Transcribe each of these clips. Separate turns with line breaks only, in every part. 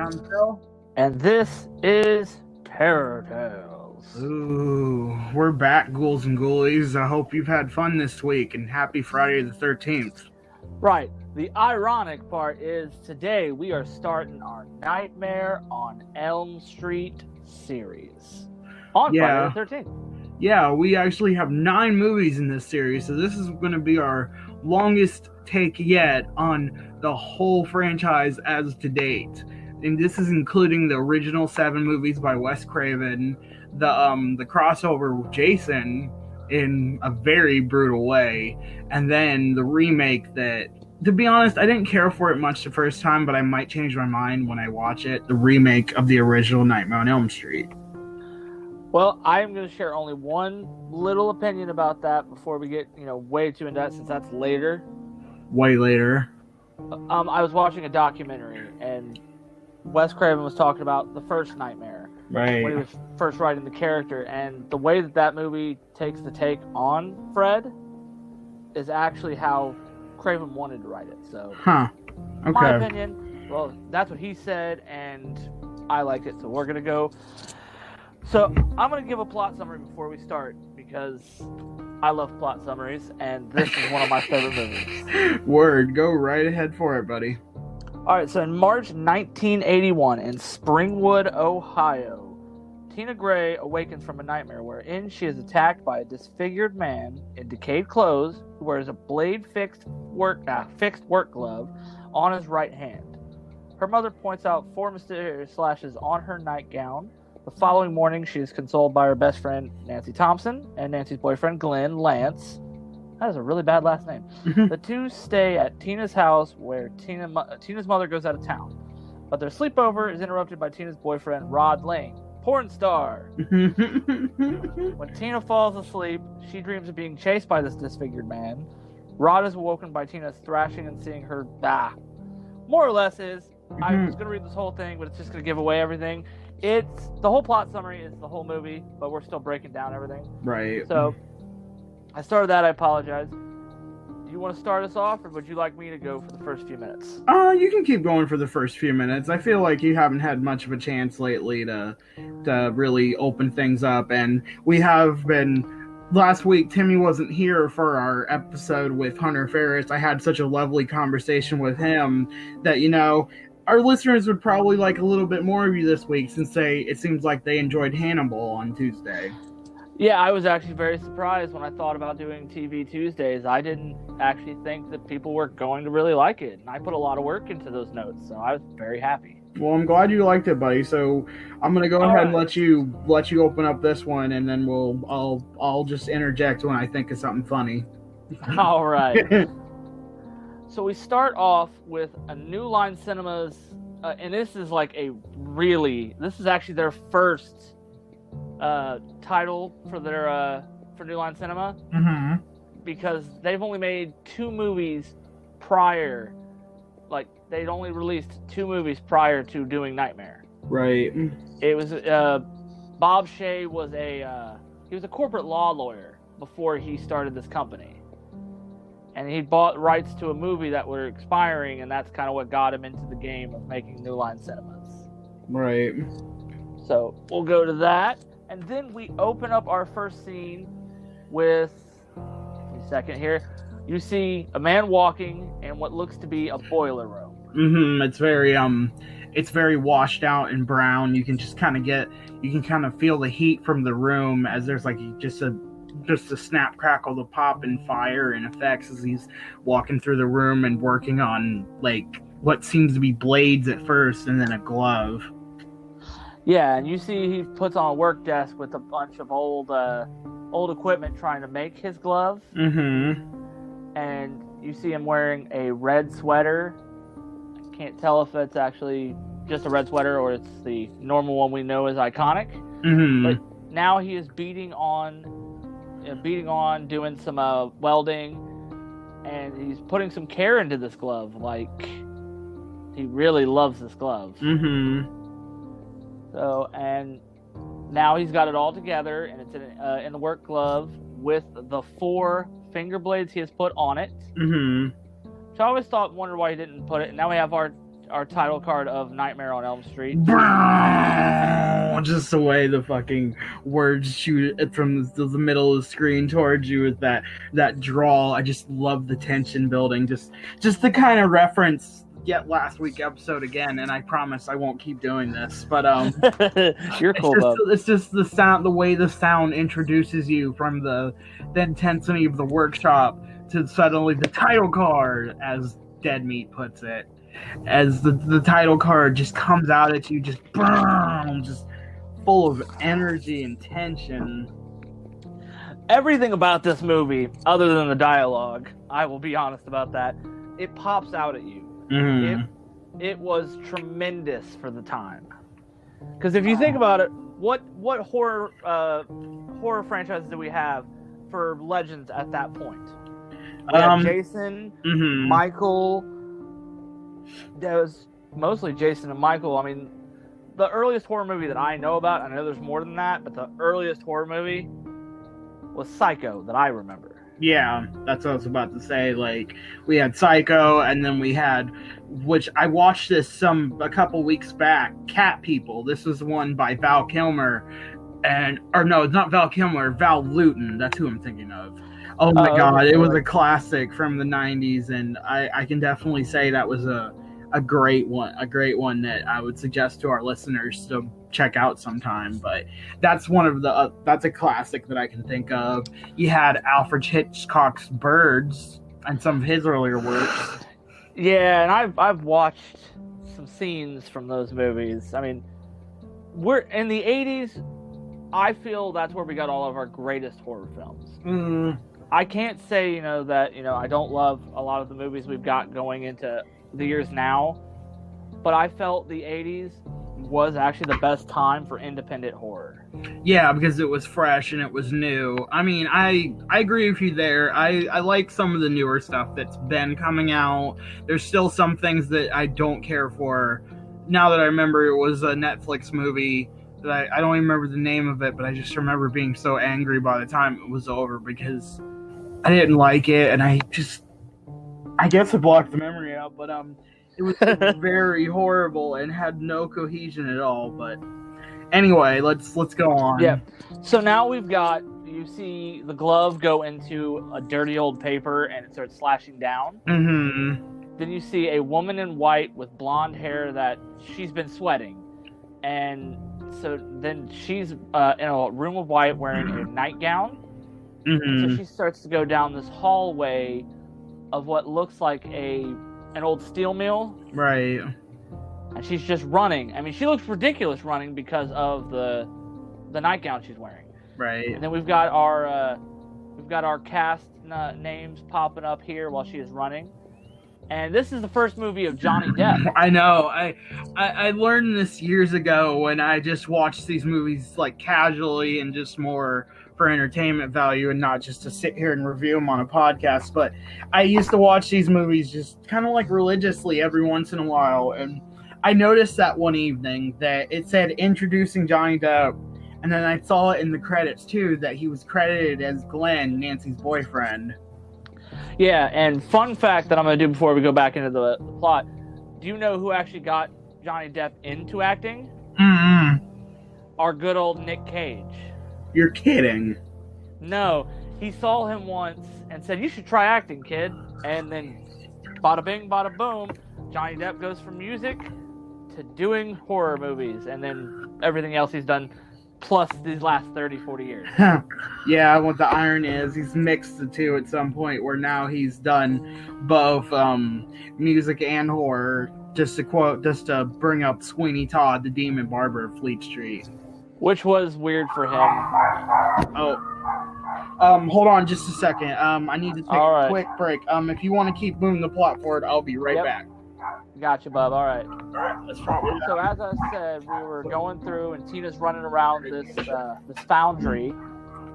I'm Phil.
And this is Terror Tales.
Ooh, we're back, ghouls and ghoulies. I hope you've had fun this week, and happy Friday the 13th.
Right. The ironic part is today we are starting our Nightmare on Elm Street series on Friday the 13th.
Yeah, we actually have 9 movies in this series, so this is going to be our longest take yet on the whole franchise as to date. And this is including the original 7 movies by Wes Craven, the crossover with Jason in a very brutal way, and then the remake that, to be honest, I didn't care for it much the first time, but I might change my mind when I watch it, the remake of the original Nightmare on Elm Street.
Well, I am going to share only one little opinion about that before we get, way too into that, since that's later.
Way later.
I was watching a documentary, and Wes Craven was talking about the first Nightmare.
Right.
When he was first writing the character, and the way that movie takes the take on Fred is actually how Craven wanted to write it. So,
Okay.
my opinion, well, that's what he said, and I like it, so we're going to go. So, I'm going to give a plot summary before we start, because I love plot summaries, and this is one of my favorite movies.
Word, go right ahead for it, buddy.
Alright, so in March 1981, in Springwood, Ohio, Tina Gray awakens from a nightmare wherein she is attacked by a disfigured man in decayed clothes who wears a blade-fixed work glove on his right hand. Her mother points out 4 mysterious slashes on her nightgown. The following morning, she is consoled by her best friend, Nancy Thompson, and Nancy's boyfriend, Glenn Lance. That is a really bad last name. The two stay at Tina's house where Tina's mother goes out of town. But their sleepover is interrupted by Tina's boyfriend, Rod Lane, porn star. When Tina falls asleep, she dreams of being chased by this disfigured man. Rod is awoken by Tina's thrashing and seeing her more or less is, I was going to read this whole thing, but it's just going to give away everything. The whole plot summary is the whole movie, but we're still breaking down everything.
Right.
So, I started that, I apologize. Do you want to start us off, or would you like me to go for the first few minutes?
You can keep going for the first few minutes. I feel like you haven't had much of a chance lately to really open things up, and we have been... Last week, Timmy wasn't here for our episode with Hunter Ferris. I had such a lovely conversation with him that, our listeners would probably like a little bit more of you this week, since it seems like they enjoyed Hannibal on Tuesday.
Yeah, I was actually very surprised when I thought about doing TV Tuesdays. I didn't actually think that people were going to really like it, and I put a lot of work into those notes, so I was very happy.
Well, I'm glad you liked it, buddy. So I'm gonna go ahead and let you open up this one, and then I'll just interject when I think of something funny.
All right. So we start off with a New Line Cinemas, and this is actually their first title for New Line Cinema, because they've only made 2 movies prior. Like, they'd only released 2 movies prior to doing Nightmare.
Right.
It was Bob Shea was he was a corporate law lawyer before he started this company. And he bought rights to a movie that were expiring, and that's kind of what got him into the game of making New Line Cinemas.
Right.
So we'll go to that. And then we open up our first scene with... Give me a second here. You see a man walking in what looks to be a boiler room.
It's very washed out and brown. You can just kind of feel the heat from the room, as there's like just a snap, crackle, the pop and fire and effects as he's walking through the room and working on like what seems to be blades at first and then a glove.
Yeah, and you see he puts on a work desk with a bunch of old equipment trying to make his glove. And you see him wearing a red sweater. I can't tell if it's actually just a red sweater or it's the normal one we know as iconic. But now he is beating on, doing some welding, and he's putting some care into this glove. Like, he really loves this glove. So, and now he's got it all together, and it's in the work glove with the 4 finger blades he has put on it. Which I always wondered why he didn't put it. And now we have our our title card of Nightmare on Elm Street.
Just the way the fucking words shoot from the middle of the screen towards you with that drawl. I just love the tension building. Just the kind of reference. Yet last week episode again, and I promise I won't keep doing this. But
you're cool, bub.
It's just the sound, the way the sound introduces you from the intensity of the workshop to suddenly the title card, as Dead Meat puts it, as the title card just comes out at you, just boom, just full of energy and tension.
Everything about this movie, other than the dialogue, I will be honest about that, it pops out at you. Mm-hmm. It was tremendous for the time. Because if you think about it, what horror franchises do we have for legends at that point? We had Jason, mm-hmm. Michael. There was mostly Jason and Michael. I mean, the earliest horror movie that I know about, I know there's more than that, but the earliest horror movie was Psycho that I remember.
Yeah, that's what I was about to say. Like, we had Psycho, and then we had, which I watched this a couple weeks back, Cat People. This was one by Val Kilmer, or no, it's not Val Kilmer, Val Lewton. That's who I'm thinking of. Oh my God, it was a classic from the 90s, and I can definitely say that was a great one that I would suggest to our listeners to check out sometime. But that's one of the that's a classic that I can think of. You had Alfred Hitchcock's Birds and some of his earlier works.
Yeah, and I've watched some scenes from those movies. I mean, we're in the 80s. I feel that's where we got all of our greatest horror films.
Mm.
I can't say that I don't love a lot of the movies we've got going into the years now, but I felt the 80s was actually the best time for independent horror.
Yeah, because it was fresh and it was new. I mean, I agree with you there. I like some of the newer stuff that's been coming out. There's still some things that I don't care for. Now that I remember, it was a Netflix movie that I don't even remember the name of it, but I just remember being so angry by the time it was over because I didn't like it, and I guess I blocked the memory out, but it was very horrible and had no cohesion at all. But anyway, let's go on.
Yeah. So now you see the glove go into a dirty old paper and it starts slashing down.
Mm-hmm.
Then you see a woman in white with blonde hair that she's been sweating, and so then she's in a room of white wearing a nightgown.
Mm-hmm.
So she starts to go down this hallway of what looks like an old steel mill.
Right.
And she's just running. I mean, she looks ridiculous running because of the nightgown she's wearing.
Right.
And then we've got our cast names popping up here while she is running. And this is the first movie of Johnny Depp.
I know. I learned this years ago when I just watched these movies like casually and just more for entertainment value and not just to sit here and review them on a podcast. But I used to watch these movies just kind of like religiously every once in a while. And I noticed that one evening that it said introducing Johnny Depp. And then I saw it in the credits too that he was credited as Glenn, Nancy's boyfriend.
Yeah, and fun fact that I'm going to do before we go back into the plot. Do you know who actually got Johnny Depp into acting?
Mm-hmm.
Our good old Nick Cage.
You're kidding.
No, he saw him once and said, "You should try acting, kid." And then, bada bing, bada boom, Johnny Depp goes from music to doing horror movies, and then everything else he's done plus these last 30, 40 years.
Yeah, what the irony is, he's mixed the two at some point where now he's done both music and horror, just to bring up Sweeney Todd, the demon barber of Fleet Street.
Which was weird for him.
Hold on just a second. I need to take a quick break. If you want to keep moving the plot forward, I'll be right back.
Gotcha, bub. All right.
Let's probably.
So as I said, we were going through, and Tina's running around this foundry,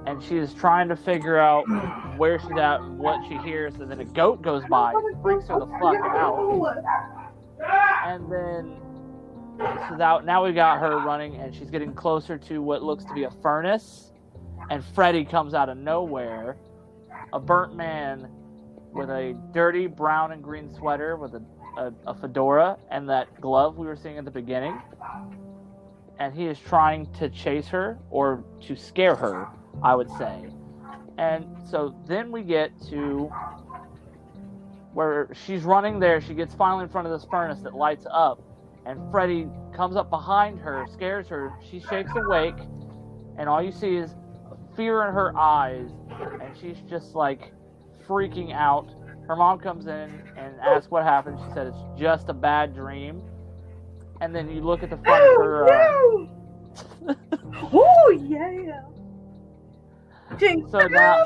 and she is trying to figure out where she's at and what she hears. And then a goat goes by, and freaks her the fuck out. And then, so now we got her running, and she's getting closer to what looks to be a furnace. And Freddy comes out of nowhere, a burnt man with a dirty brown and green sweater with a a fedora and that glove we were seeing at the beginning. And he is trying to chase her, or to scare her, I would say. And so then we get to where she's running there. She gets finally in front of this furnace that lights up. And Freddy comes up behind her, scares her. She shakes awake. And all you see is fear in her eyes. And she's just like freaking out. Her mom comes in and asks what happened. She said it's just a bad dream. And then you look at the front of her.
Oh yeah.
So now.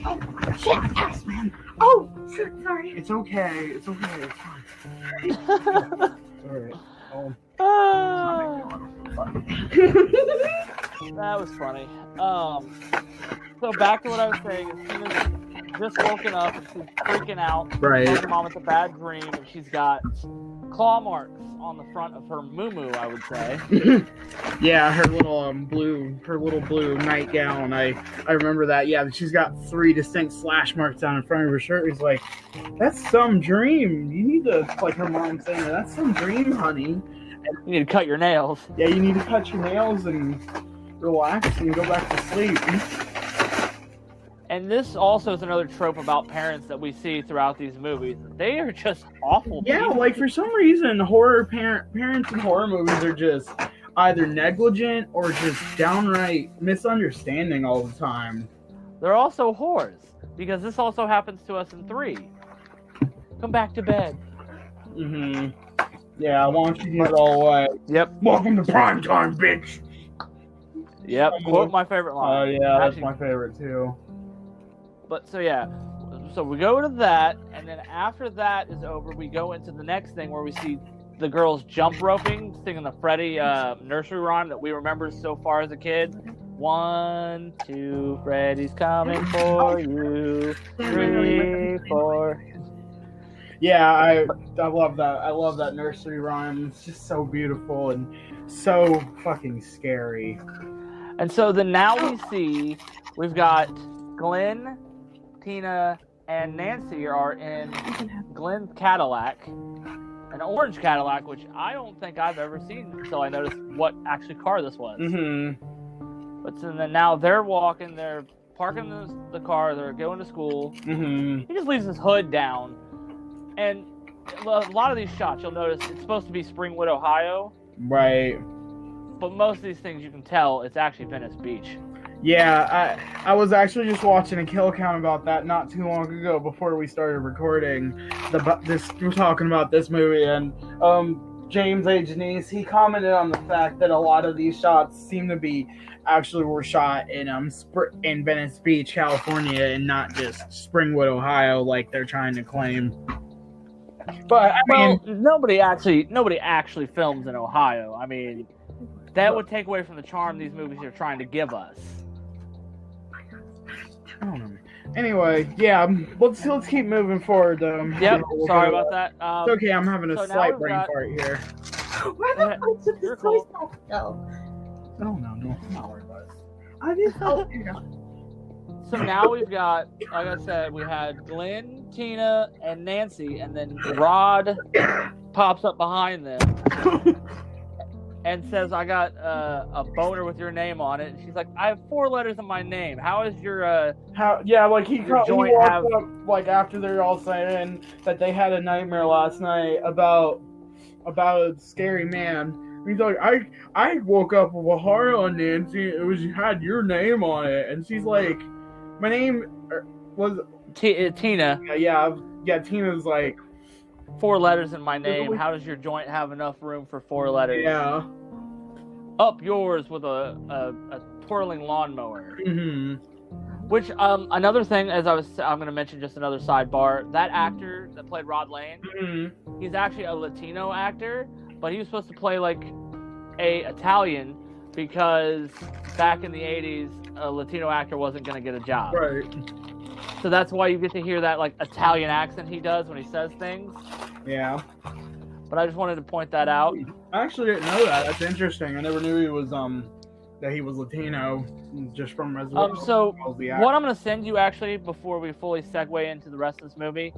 Oh shit, ass man. Oh, sorry.
It's okay. It's okay. It's fine. Alright.
That was funny. So back to what I was saying. Is Tina's just woken up and she's freaking out.
Right.
Her mom with a bad dream, and she's got claw marks on the front of her moo-moo, I would say.
Yeah, her little blue nightgown. I remember that. Yeah, she's got 3 distinct slash marks down in front of her shirt. He's like, that's some dream. You need to, like her mom saying, that's some dream, honey.
You need to cut your nails.
Yeah, you need to cut your nails and relax and go back to sleep.
And this also is another trope about parents that we see throughout these movies. They are just awful.
Yeah,
people.
like for some reason, parents in horror movies are just either negligent or just downright misunderstanding all the time.
They're also whores, because this also happens to us in 3. Come back to bed.
Mm-hmm. Yeah, why don't you get it all away?
Yep.
Welcome to prime time, bitch!
Yep, quote my favorite line.
Oh, yeah, that's my favorite, too.
But, so yeah, so we go to that, and then after that is over, we go into the next thing where we see the girls jump roping, singing the Freddy nursery rhyme that we remember so far as a kid. 1, 2, Freddy's coming for you. 3, 4.
Yeah, I love that. I love that nursery rhyme. It's just so beautiful and so fucking scary.
And so then now we see we've got Glenn, Tina, and Nancy are in Glenn's Cadillac, an orange Cadillac, which I don't think I've ever seen until I noticed what actually car this was.
Mm-hmm.
But so then now they're walking, they're parking the car, they're going to school.
Mm-hmm.
He just leaves his hood down. And a lot of these shots, you'll notice it's supposed to be Springwood, Ohio.
Right.
But most of these things you can tell it's actually Venice Beach.
Yeah, I was actually just watching a kill count about that not too long ago before we started recording. We're talking about this movie, and James A. Janice, he commented on the fact that a lot of these shots seem to be were shot in Venice Beach, California, and not just Springwood, Ohio, like they're trying to claim. But I mean,
nobody actually films in Ohio. I mean, that would take away from the charm these movies are trying to give us.
I don't know. Anyway, yeah, let's keep moving forward.
Yep, sorry about that.
It's okay, I'm having a slight brain fart here.
Where the fuck did this voice go?
No, don't worry about it.
I just hope
So now we've got, like I said, we had Glenn, Tina, and Nancy, and then Rod pops up behind them and says, I got a boner with your name on it. And she's like, I have 4 letters in my name. How is your
like he walked up, like after they're all saying that they had a nightmare last night about a scary man. He's like, I woke up with a heart on Nancy. It had your name on it, and she's like, my name was
Tina.
Yeah. Tina's like
4 letters in my name. How does your joint have enough room for 4 letters?
Yeah.
Up yours with a twirling lawnmower.
Mm-hmm.
Which another thing, I'm going to mention just another sidebar. That actor that played Rod Lane,
Mm-hmm.
he's actually a Latino actor, but he was supposed to play like a Italian because back in the 80s, a Latino actor wasn't going to get a job.
Right.
So that's why you get to hear that like Italian accent he does when he says things.
Yeah.
But I just wanted to point that out.
I actually didn't know that. That's interesting. I never knew he was that he was Latino just from
So what I'm going to send you actually before we fully segue into the rest of this movie,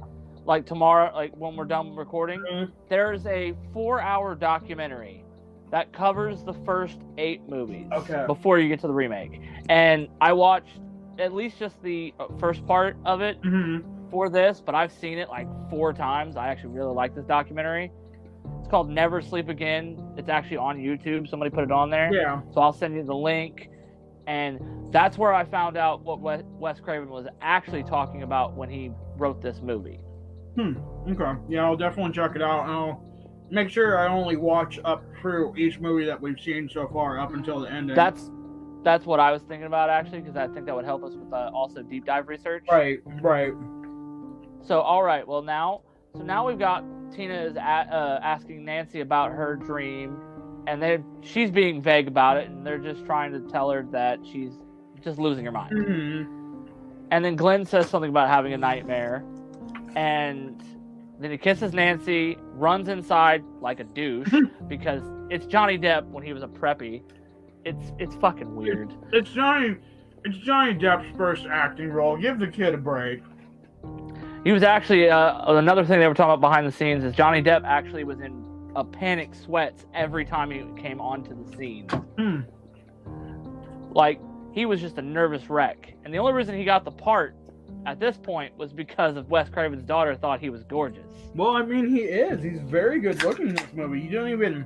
like tomorrow, like when we're done recording,
Mhm.
there's a 4-hour documentary that covers the first 8 movies before you get to the remake. And I watched at least just the first part of it for this, but I've seen it like 4 times. I actually really like this documentary. It's called Never Sleep Again. It's actually on YouTube. Somebody put it on there.
Yeah.
So I'll send you the link. And that's where I found out what Wes Craven was actually talking about when he wrote this movie.
Okay. Yeah, I'll definitely check it out. And I'll make sure I only watch up through each movie that we've seen so far up until the ending.
That's what I was thinking about, actually, because I think that would help us with also deep dive research.
Right.
So, all right. Well, now we've got Tina is asking Nancy about her dream, and she's being vague about it, and they're just trying to tell her that she's just losing her mind. And then Glenn says something about having a nightmare, and then he kisses Nancy, runs inside like a douche because it's Johnny Depp when he was a preppy. It's fucking weird.
It's Johnny Depp's first acting role. Give the kid a break.
He was actually another thing they were talking about behind the scenes is Johnny Depp actually was in a panic sweats every time he came onto the scene. Like, he was just a nervous wreck. And the only reason he got the part at this point was because of Wes Craven's daughter thought he was gorgeous.
Well, I mean, he is. He's very good looking in this movie. You don't even,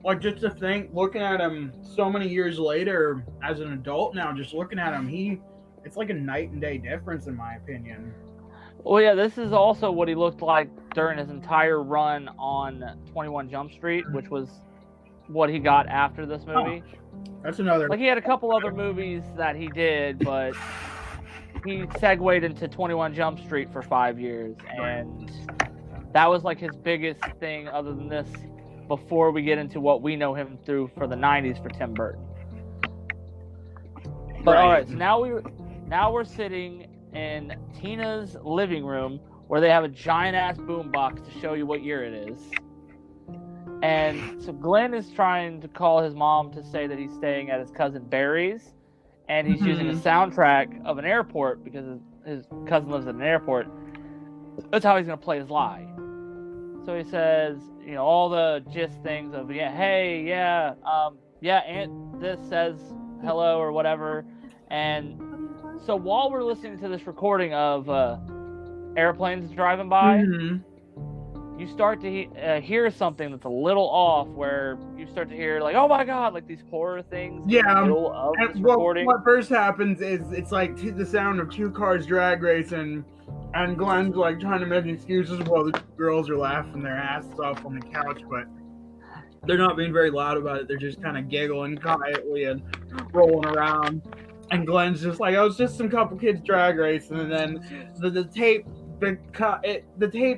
like, just to think, looking at him so many years later as an adult now, just looking at him, it's like a night and day difference in my opinion.
Well, yeah, this is also what he looked like during his entire run on 21 Jump Street, which was what he got after this movie.
That's another...
Like, he had a couple other movies that he did, but he segued into 21 Jump Street for 5 years, and that was, like, his biggest thing other than this before we get into what we know him through for the 90s for Tim Burton. But, all right, so now we're sitting in Tina's living room where they have a giant-ass boombox to show you what year it is. And so Glenn is trying to call his mom to say that he's staying at his cousin Barry's, and he's using a soundtrack of an airport because his cousin lives at an airport. That's how he's going to play his lie. So he says, you know, all the gist things of, Aunt this says hello or whatever. And so while we're listening to this recording of airplanes driving by, you start to hear something that's a little off, where you start to hear, like, oh my god, like these horror things in the middle of this recording.
What first happens is it's like the sound of 2 cars drag racing, and Glenn's like trying to make excuses while the girls are laughing their asses off on the couch, but they're not being very loud about it. They're just kind of giggling quietly and rolling around. And Glenn's just like, oh, it's just some couple kids drag racing, and then the tape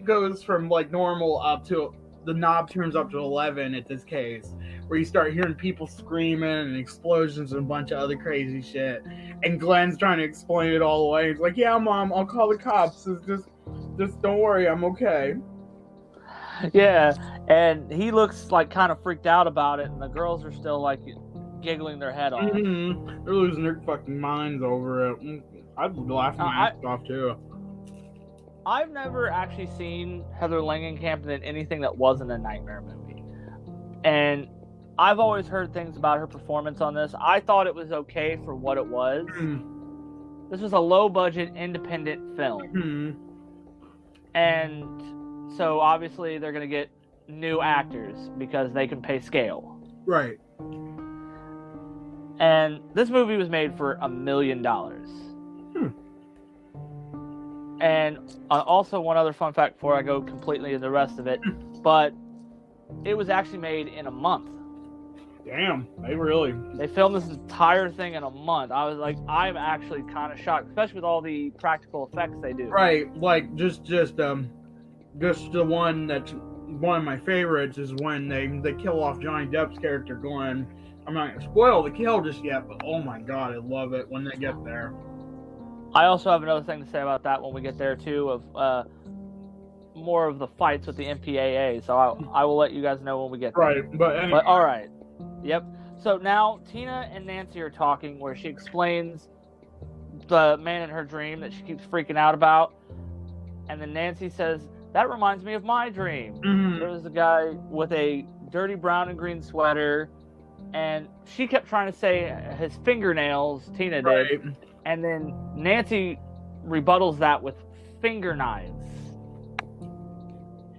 goes from like normal up to the knob turns up to 11 at this case, where you start hearing people screaming and explosions and a bunch of other crazy shit. And Glenn's trying to explain it all away. He's like, yeah, Mom, I'll call the cops. Just don't worry, I'm okay.
Yeah, and he looks like kind of freaked out about it, and the girls are still like giggling their head off.
They're losing their fucking minds over it. I'd be laughing my ass off too.
I've never actually seen Heather Langenkamp in anything that wasn't a Nightmare movie. And I've always heard things about her performance on this. I thought it was okay for what it was. This was a low-budget, independent film. And so, obviously, they're going to get new actors because they can pay scale.
Right.
And this movie was made for $1 million. And also one other fun fact before I go completely into the rest of it, but it was actually made in a month.
Damn, they
filmed this entire thing in a month. I was like, I'm actually kind of shocked, especially with all the practical effects they do.
Right, like just the one that's one of my favorites is when they kill off Johnny Depp's character Glenn. I'm not gonna spoil the kill just yet, but oh my god, I love it when they get there.
I also have another thing to say about that when we get there too, of more of the fights with the MPAA. So I will let you guys know when we get there.
Right, but anyway.
But all right, yep. So now Tina and Nancy are talking, where she explains the man in her dream that she keeps freaking out about, and then Nancy says that reminds me of my dream.
Mhm.
There was a guy with a dirty brown and green sweater, and she kept trying to say his fingernails, Tina did,
Right.
and then Nancy rebuttals that with finger knives.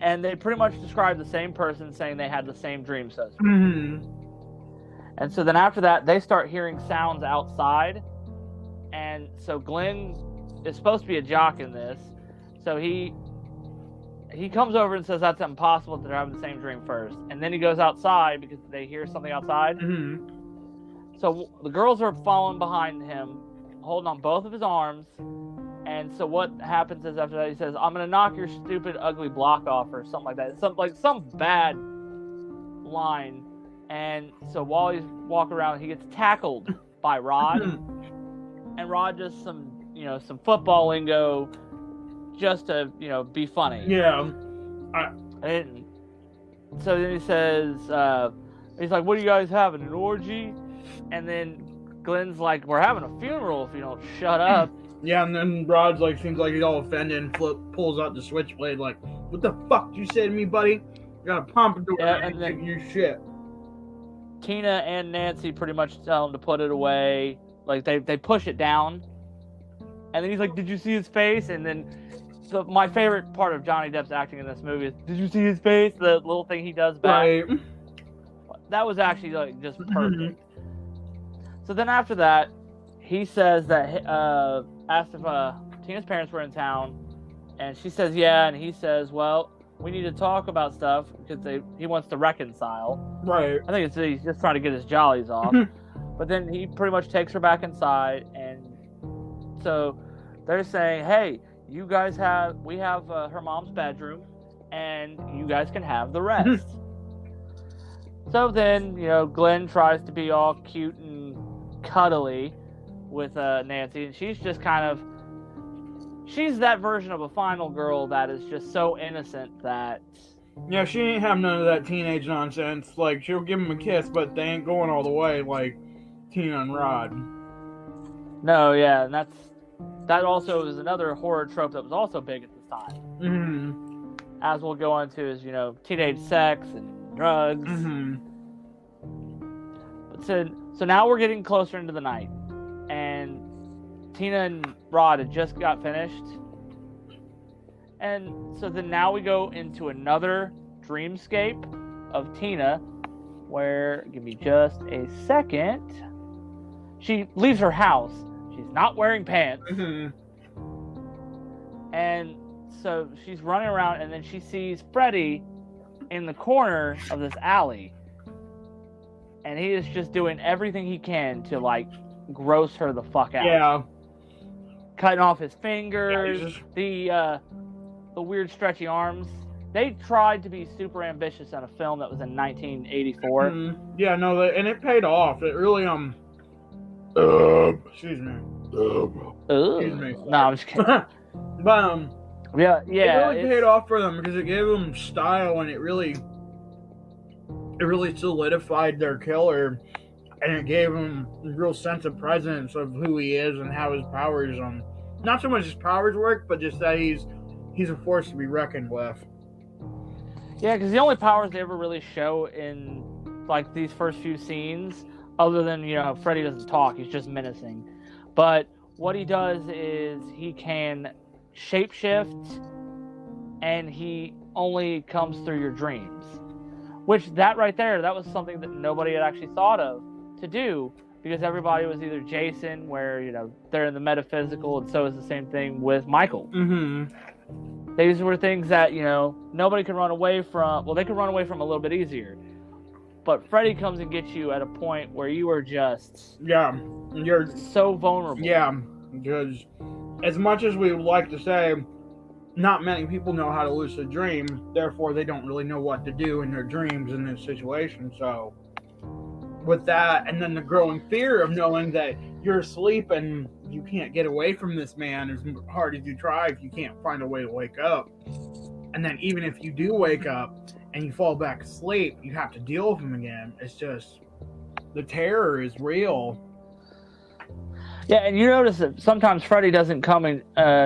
And they pretty much describe the same person, saying they had the same dream, so to speak.
Mhm.
And so then after that, they start hearing sounds outside. And so Glenn is supposed to be a jock in this. So he comes over and says that's impossible that they're having the same dream first. And then he goes outside because they hear something outside.
Mhm.
So the girls are following behind him, holding on both of his arms. And so what happens is after that, he says, I'm going to knock your stupid, ugly block off, or something like that. Some bad line. And so while he's walking around, he gets tackled by Rod. And Rod does some football lingo just to, be funny.
Yeah.
And so then he says, he's like, what are you guys having, an orgy? And then Glenn's like, we're having a funeral if you don't shut up.
Yeah, and then Rod's like, seems like he's all offended and pulls out the switchblade, like, what the fuck did you say to me, buddy? You got a pompadour and then your shit.
Tina and Nancy pretty much tell him to put it away. Like, they push it down. And then he's like, did you see his face? And then my favorite part of Johnny Depp's acting in this movie is, did you see his face? The little thing he does back.
Right.
That was actually, like, just perfect. So then after that, he says that, asked if Tina's parents were in town, and she says yeah, and he says, well, we need to talk about stuff because he wants to reconcile.
Right.
I think he's just trying to get his jollies off. But then he pretty much takes her back inside, and so they're saying, hey, we have her mom's bedroom, and you guys can have the rest. So then, Glenn tries to be all cute and cuddly with Nancy, and she's just she's that version of a final girl that is just so innocent that...
Yeah, she ain't have none of that teenage nonsense. Like, she'll give him a kiss, but they ain't going all the way like Tina and Rod.
No, yeah, and that also is another horror trope that was also big at this time.
Mm-hmm.
As we'll go into is, teenage sex and drugs.
Mm-hmm.
But so now we're getting closer into the night, and Tina and Rod had just got finished. And so then now we go into another dreamscape of Tina, where, give me just a second, she leaves her house. She's not wearing pants.
Mm-hmm.
And so she's running around, and then she sees Freddy in the corner of this alley. And he is just doing everything he can to, like, gross her the fuck out.
Yeah.
Cutting off his fingers,
Yeah,
the weird stretchy arms. They tried to be super ambitious on a film that was in 1984.
Mm-hmm. Yeah, no, and it paid off. It really, excuse me. Excuse me.
No, I'm just kidding.
But,
yeah,
it really paid off for them because it gave them style, and it really solidified their killer, and it gave him a real sense of presence of who he is and how his powers, not so much his powers work, but just that he's a force to be reckoned with.
Yeah, because the only powers they ever really show in, like, these first few scenes, other than, Freddy doesn't talk, he's just menacing. But what he does is he can shapeshift, and he only comes through your dreams. Which, that right there, that was something that nobody had actually thought of to do, because everybody was either Jason, where, they're in the metaphysical, and so is the same thing with Michael.
Mm-hmm.
These were things that, nobody could run away from. Well, they could run away from a little bit easier. But Freddy comes and gets you at a point where you are just...
Yeah. You're
so vulnerable.
Yeah. Because as much as we would like to say, not many people know how to lucid dream, therefore they don't really know what to do in their dreams in this situation. So, with that, and then the growing fear of knowing that you're asleep and you can't get away from this man as hard as you try if you can't find a way to wake up. And then even if you do wake up and you fall back asleep, you have to deal with him again. It's just, the terror is real.
Yeah, and you notice that sometimes Freddy doesn't come in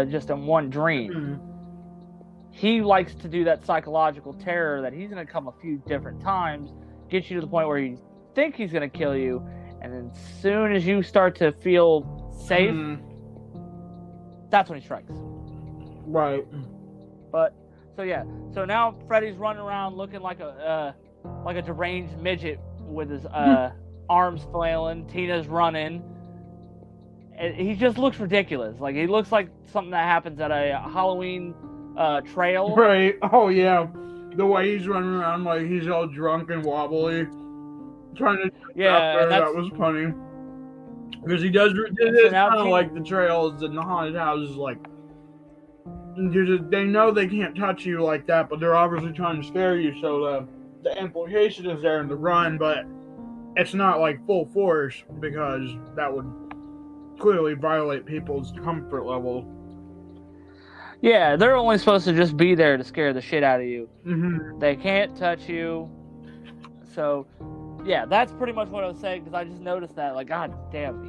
just in one dream.
Mm-hmm.
he likes to do that psychological terror that he's going to come a few different times, get you to the point where you think he's going to kill you, and then as soon as you start to feel safe, that's when he strikes.
Right.
But so now Freddy's running around looking like a deranged midget with his arms flailing. Tina's running. And he just looks ridiculous. Like, he looks like something that happens at a Halloween trail.
Right. Oh, yeah. The way he's running around like he's all drunk and wobbly. Trying to...
Yeah,
that was funny. Because he does... It is kind of like the trails and the haunted houses, like... They know they can't touch you like that, but they're obviously trying to scare you, so the implication is there in the run, but it's not like full force, because that would clearly violate people's comfort level.
Yeah, they're only supposed to just be there to scare the shit out of you.
Mm-hmm.
They can't touch you. So, yeah, that's pretty much what I was saying, because I just noticed that, like, god damn,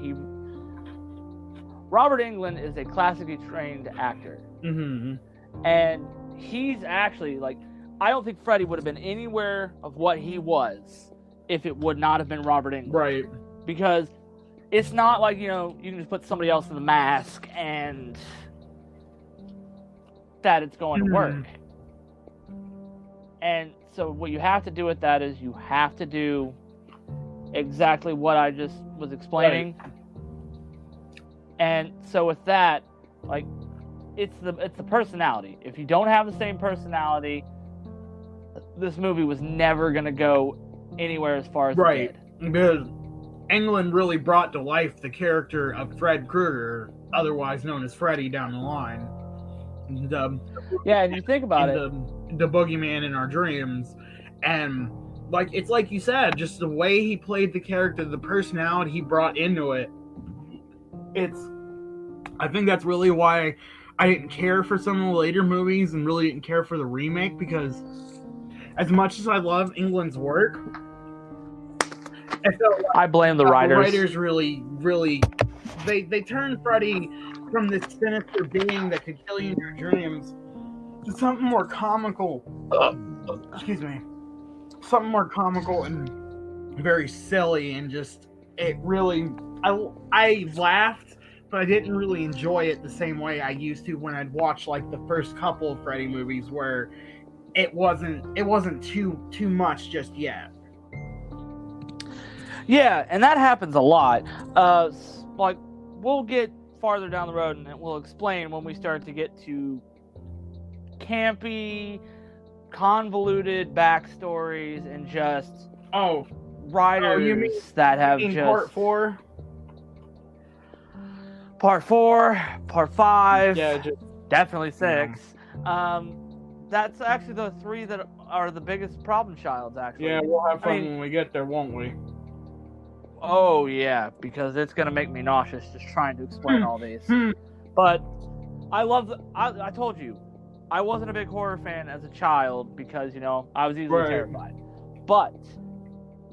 Robert Englund is a classically trained actor.
Mm-hmm.
And he's actually, like, I don't think Freddy would have been anywhere of what he was if it would not have been Robert Englund.
Right.
Because it's not like, you know, you can just put somebody else in the mask and that it's going to work. And so what you have to do with that is you have to do exactly what I just was explaining. Right. And so with that, like, it's the personality. If you don't have the same personality, this movie was never going to go anywhere as far as it did.
Because Englund really brought to life the character of Fred Krueger, otherwise known as Freddy, down the line.
And you think about it.
The boogeyman in our dreams. And like it's like you said, just the way he played the character, the personality he brought into it. I think that's really why I didn't care for some of the later movies and really didn't care for the remake, because as much as I love Englund's work,
I blame the writers.
The writers really, they turned Freddy from this sinister being that could kill you in your dreams to something more comical. Excuse me. Something more comical and very silly, and just, it really, I laughed, but I didn't really enjoy it the same way I used to when I'd watch like the first couple of Freddy movies, where it wasn't too much just yet.
Yeah, and that happens a lot. Like, we'll get farther down the road and we'll explain when we start to get to campy, convoluted backstories and just writers that have just
part 4.
Part 4, Part 5, definitely 6.
Yeah.
That's actually the 3 that are the biggest problem childs, actually.
Yeah, we'll have fun when we get there, won't we?
Oh, yeah, because it's going to make me nauseous just trying to explain all these. But I love I told you, I wasn't a big horror fan as a child because, you know, I was easily terrified. But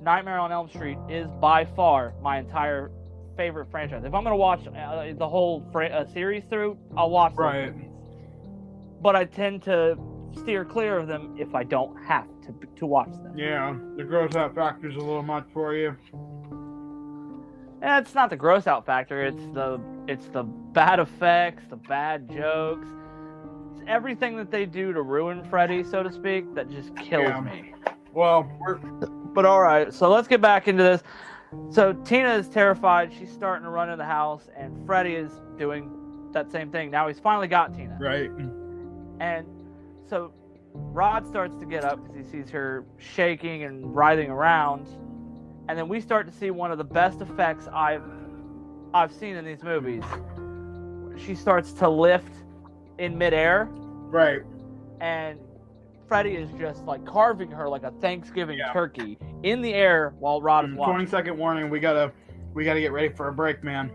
Nightmare on Elm Street is by far my entire favorite franchise. If I'm going to watch the whole series through, I'll watch them. But I tend to steer clear of them if I don't have to watch them.
Yeah, the gross out factor's a little much for you.
It's not the gross out factor, it's the bad effects, the bad jokes. It's everything that they do to ruin Freddy, so to speak, that just kills me.
Well,
but alright, so let's get back into this. So Tina is terrified, she's starting to run in the house, and Freddy is doing that same thing. Now he's finally got Tina.
Right.
And so Rod starts to get up because he sees her shaking and writhing around. And then we start to see one of the best effects I've seen in these movies. She starts to lift in midair.
Right.
And Freddy is just like carving her like a Thanksgiving turkey in the air while Rod is watching.
20-second warning, we gotta get ready for a break, man.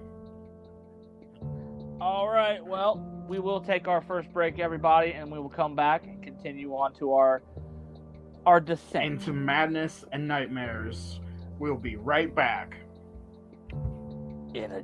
Alright, well, we will take our first break, everybody, and we will come back and continue on to our descent
into madness and nightmares. We'll be right back.
In a...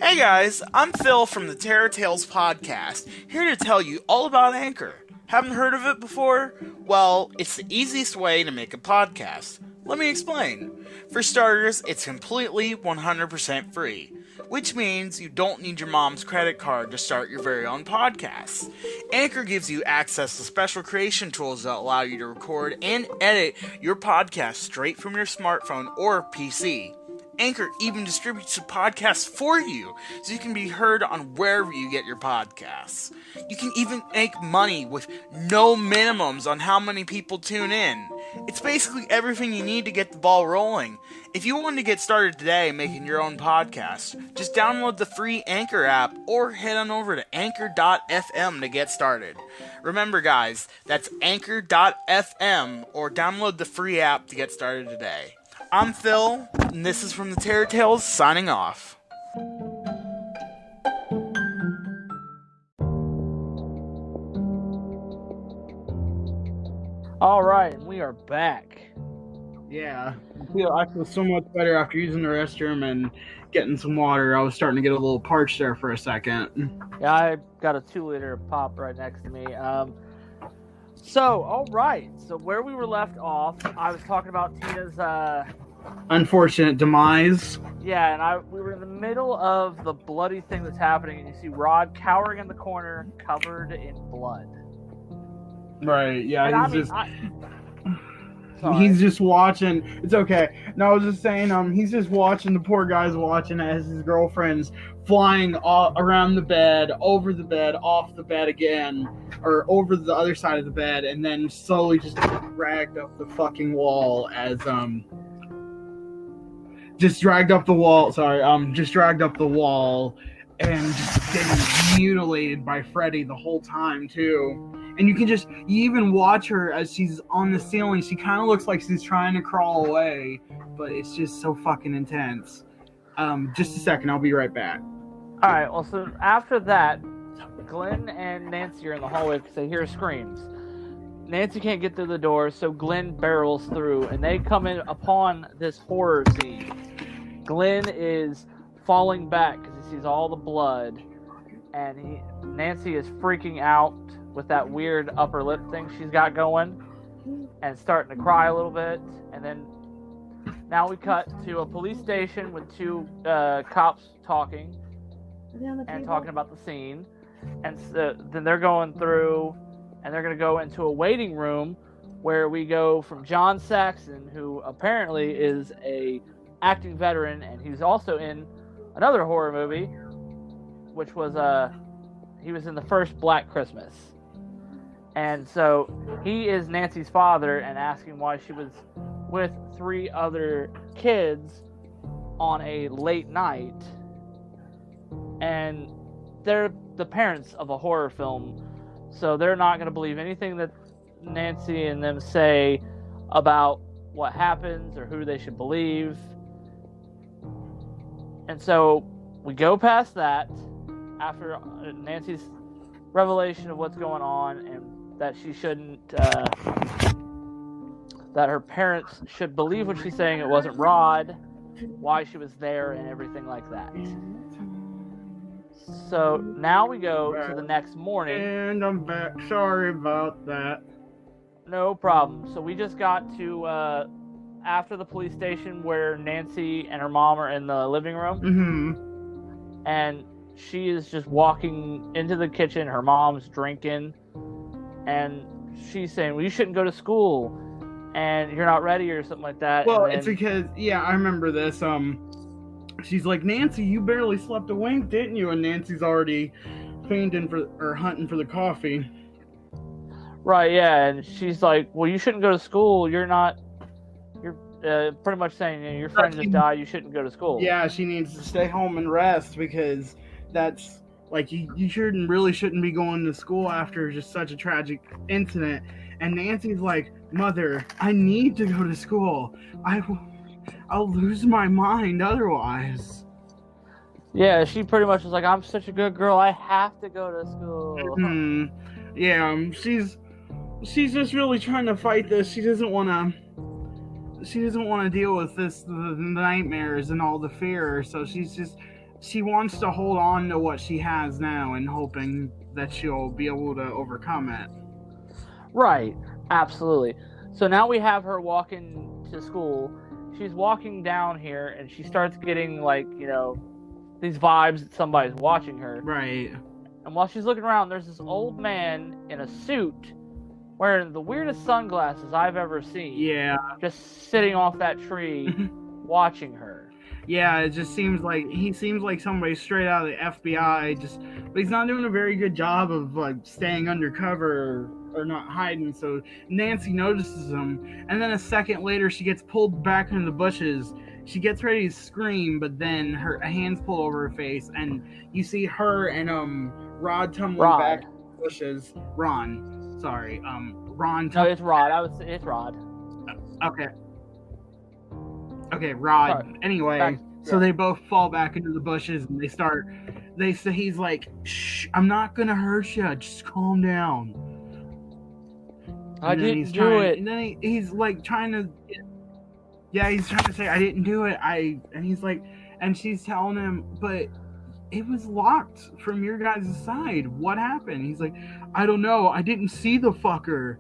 Hey guys, I'm Phil from the Terror Tales podcast, here to tell you all about Anchor. Haven't heard of it before? Well, it's the easiest way to make a podcast. Let me explain. For starters, it's completely 100% free, which means you don't need your mom's credit card to start your very own podcast. Anchor gives you access to special creation tools that allow you to record and edit your podcast straight from your smartphone or PC. Anchor even distributes the podcast for you, so you can be heard on wherever you get your podcasts. You can even make money with no minimums on how many people tune in. It's basically everything you need to get the ball rolling. If you want to get started today making your own podcast, just download the free Anchor app or head on over to anchor.fm to get started. Remember guys, that's anchor.fm or download the free app to get started today. I'm Phil, and this is from the Terror Tales, signing off.
Alright, and we are back.
Yeah, I feel so much better after using the restroom and getting some water. I was starting to get a little parched there for a second.
Yeah, I got a 2-liter pop right next to me. Alright, so where we were left off, I was talking about Tina's,
Unfortunate demise.
yeah, and we were in the middle of the bloody thing that's happening, and you see Rod cowering in the corner, covered in blood.
Right, yeah,
Sorry.
he's just watching. It's okay. No, I was just saying, he's just watching, the poor guy's watching as his girlfriend's flying all around the bed, over the bed, off the bed again, or over the other side of the bed, and then slowly just dragged up the fucking wall as, just dragged up the wall and just getting mutilated by Freddy the whole time, too. And you even watch her as she's on the ceiling. She kind of looks like she's trying to crawl away, but it's just so fucking intense. Just a second, I'll be right back.
Alright, well, so after that, Glenn and Nancy are in the hallway because they hear screams. Nancy can't get through the door, so Glenn barrels through, and they come in upon this horror scene. Glenn is falling back because he sees all the blood, and Nancy is freaking out with that weird upper lip thing she's got going, and starting to cry a little bit. And then now we cut to a police station with two cops talking and talking about the scene. And so, then they're going through, and they're going to go into a waiting room where we go from John Saxon, who apparently is a acting veteran, and he's also in another horror movie, which was he was in the first Black Christmas. And so he is Nancy's father and asking why she was with 3 other kids on a late night. And they're the parents of a horror film, so they're not going to believe anything that Nancy and them say about what happens or who they should believe. And so we go past that after Nancy's revelation of what's going on, and that she shouldn't, that her parents should believe what she's saying. It wasn't Rod, why she was there, and everything like that. So now we go to the next morning.
And I'm back. Sorry about that.
No problem. So we just got to after the police station where Nancy and her mom are in the living room.
Mm-hmm.
And she is just walking into the kitchen. Her mom's drinking. And she's saying, well, you shouldn't go to school. And you're not ready or something like that.
Well,
and then,
it's because, yeah, I remember this. She's like, Nancy, you barely slept a wink, didn't you? And Nancy's already hunting for the coffee.
Right, yeah. And she's like, well, you shouldn't go to school. You're pretty much saying, you know, your friend just died. You shouldn't go to school.
Yeah, she needs to stay home and rest because that's like you shouldn't be going to school after just such a tragic incident. And Nancy's like, Mother, I need to go to school. I'll lose my mind otherwise.
Yeah, she pretty much was like, I'm such a good girl. I have to go to school.
Mm-hmm. Yeah, she's just really trying to fight this. She doesn't want to deal with this, the nightmares and all the fear. So she's just she wants to hold on to what she has now and hoping that she'll be able to overcome it.
Right, absolutely. So now we have her walking to school. She's walking down here, and she starts getting, like, you know, these vibes that somebody's watching her.
Right.
And while she's looking around, there's this old man in a suit wearing the weirdest sunglasses I've ever seen.
Yeah.
Just sitting off that tree watching her.
Yeah, it just seems like somebody straight out of the FBI. But he's not doing a very good job of like staying undercover or not hiding. So Nancy notices him, and then a second later, she gets pulled back into the bushes. She gets ready to scream, but then her hands pull over her face, and you see her and Rod tumbling back in the bushes. Ron, sorry, Ron.
No, it's Rod. It's Rod.
Okay, Rod.
Sorry.
Anyway, so they both fall back into the bushes, and he's like, "Shh, I'm not gonna hurt you. Just calm down."
I didn't do it.
And then he's like trying to. Yeah, he's trying to say, "I didn't do it." And he's like, and she's telling him, "But it was locked from your guys' side. What happened?" He's like, "I don't know. I didn't see the fucker."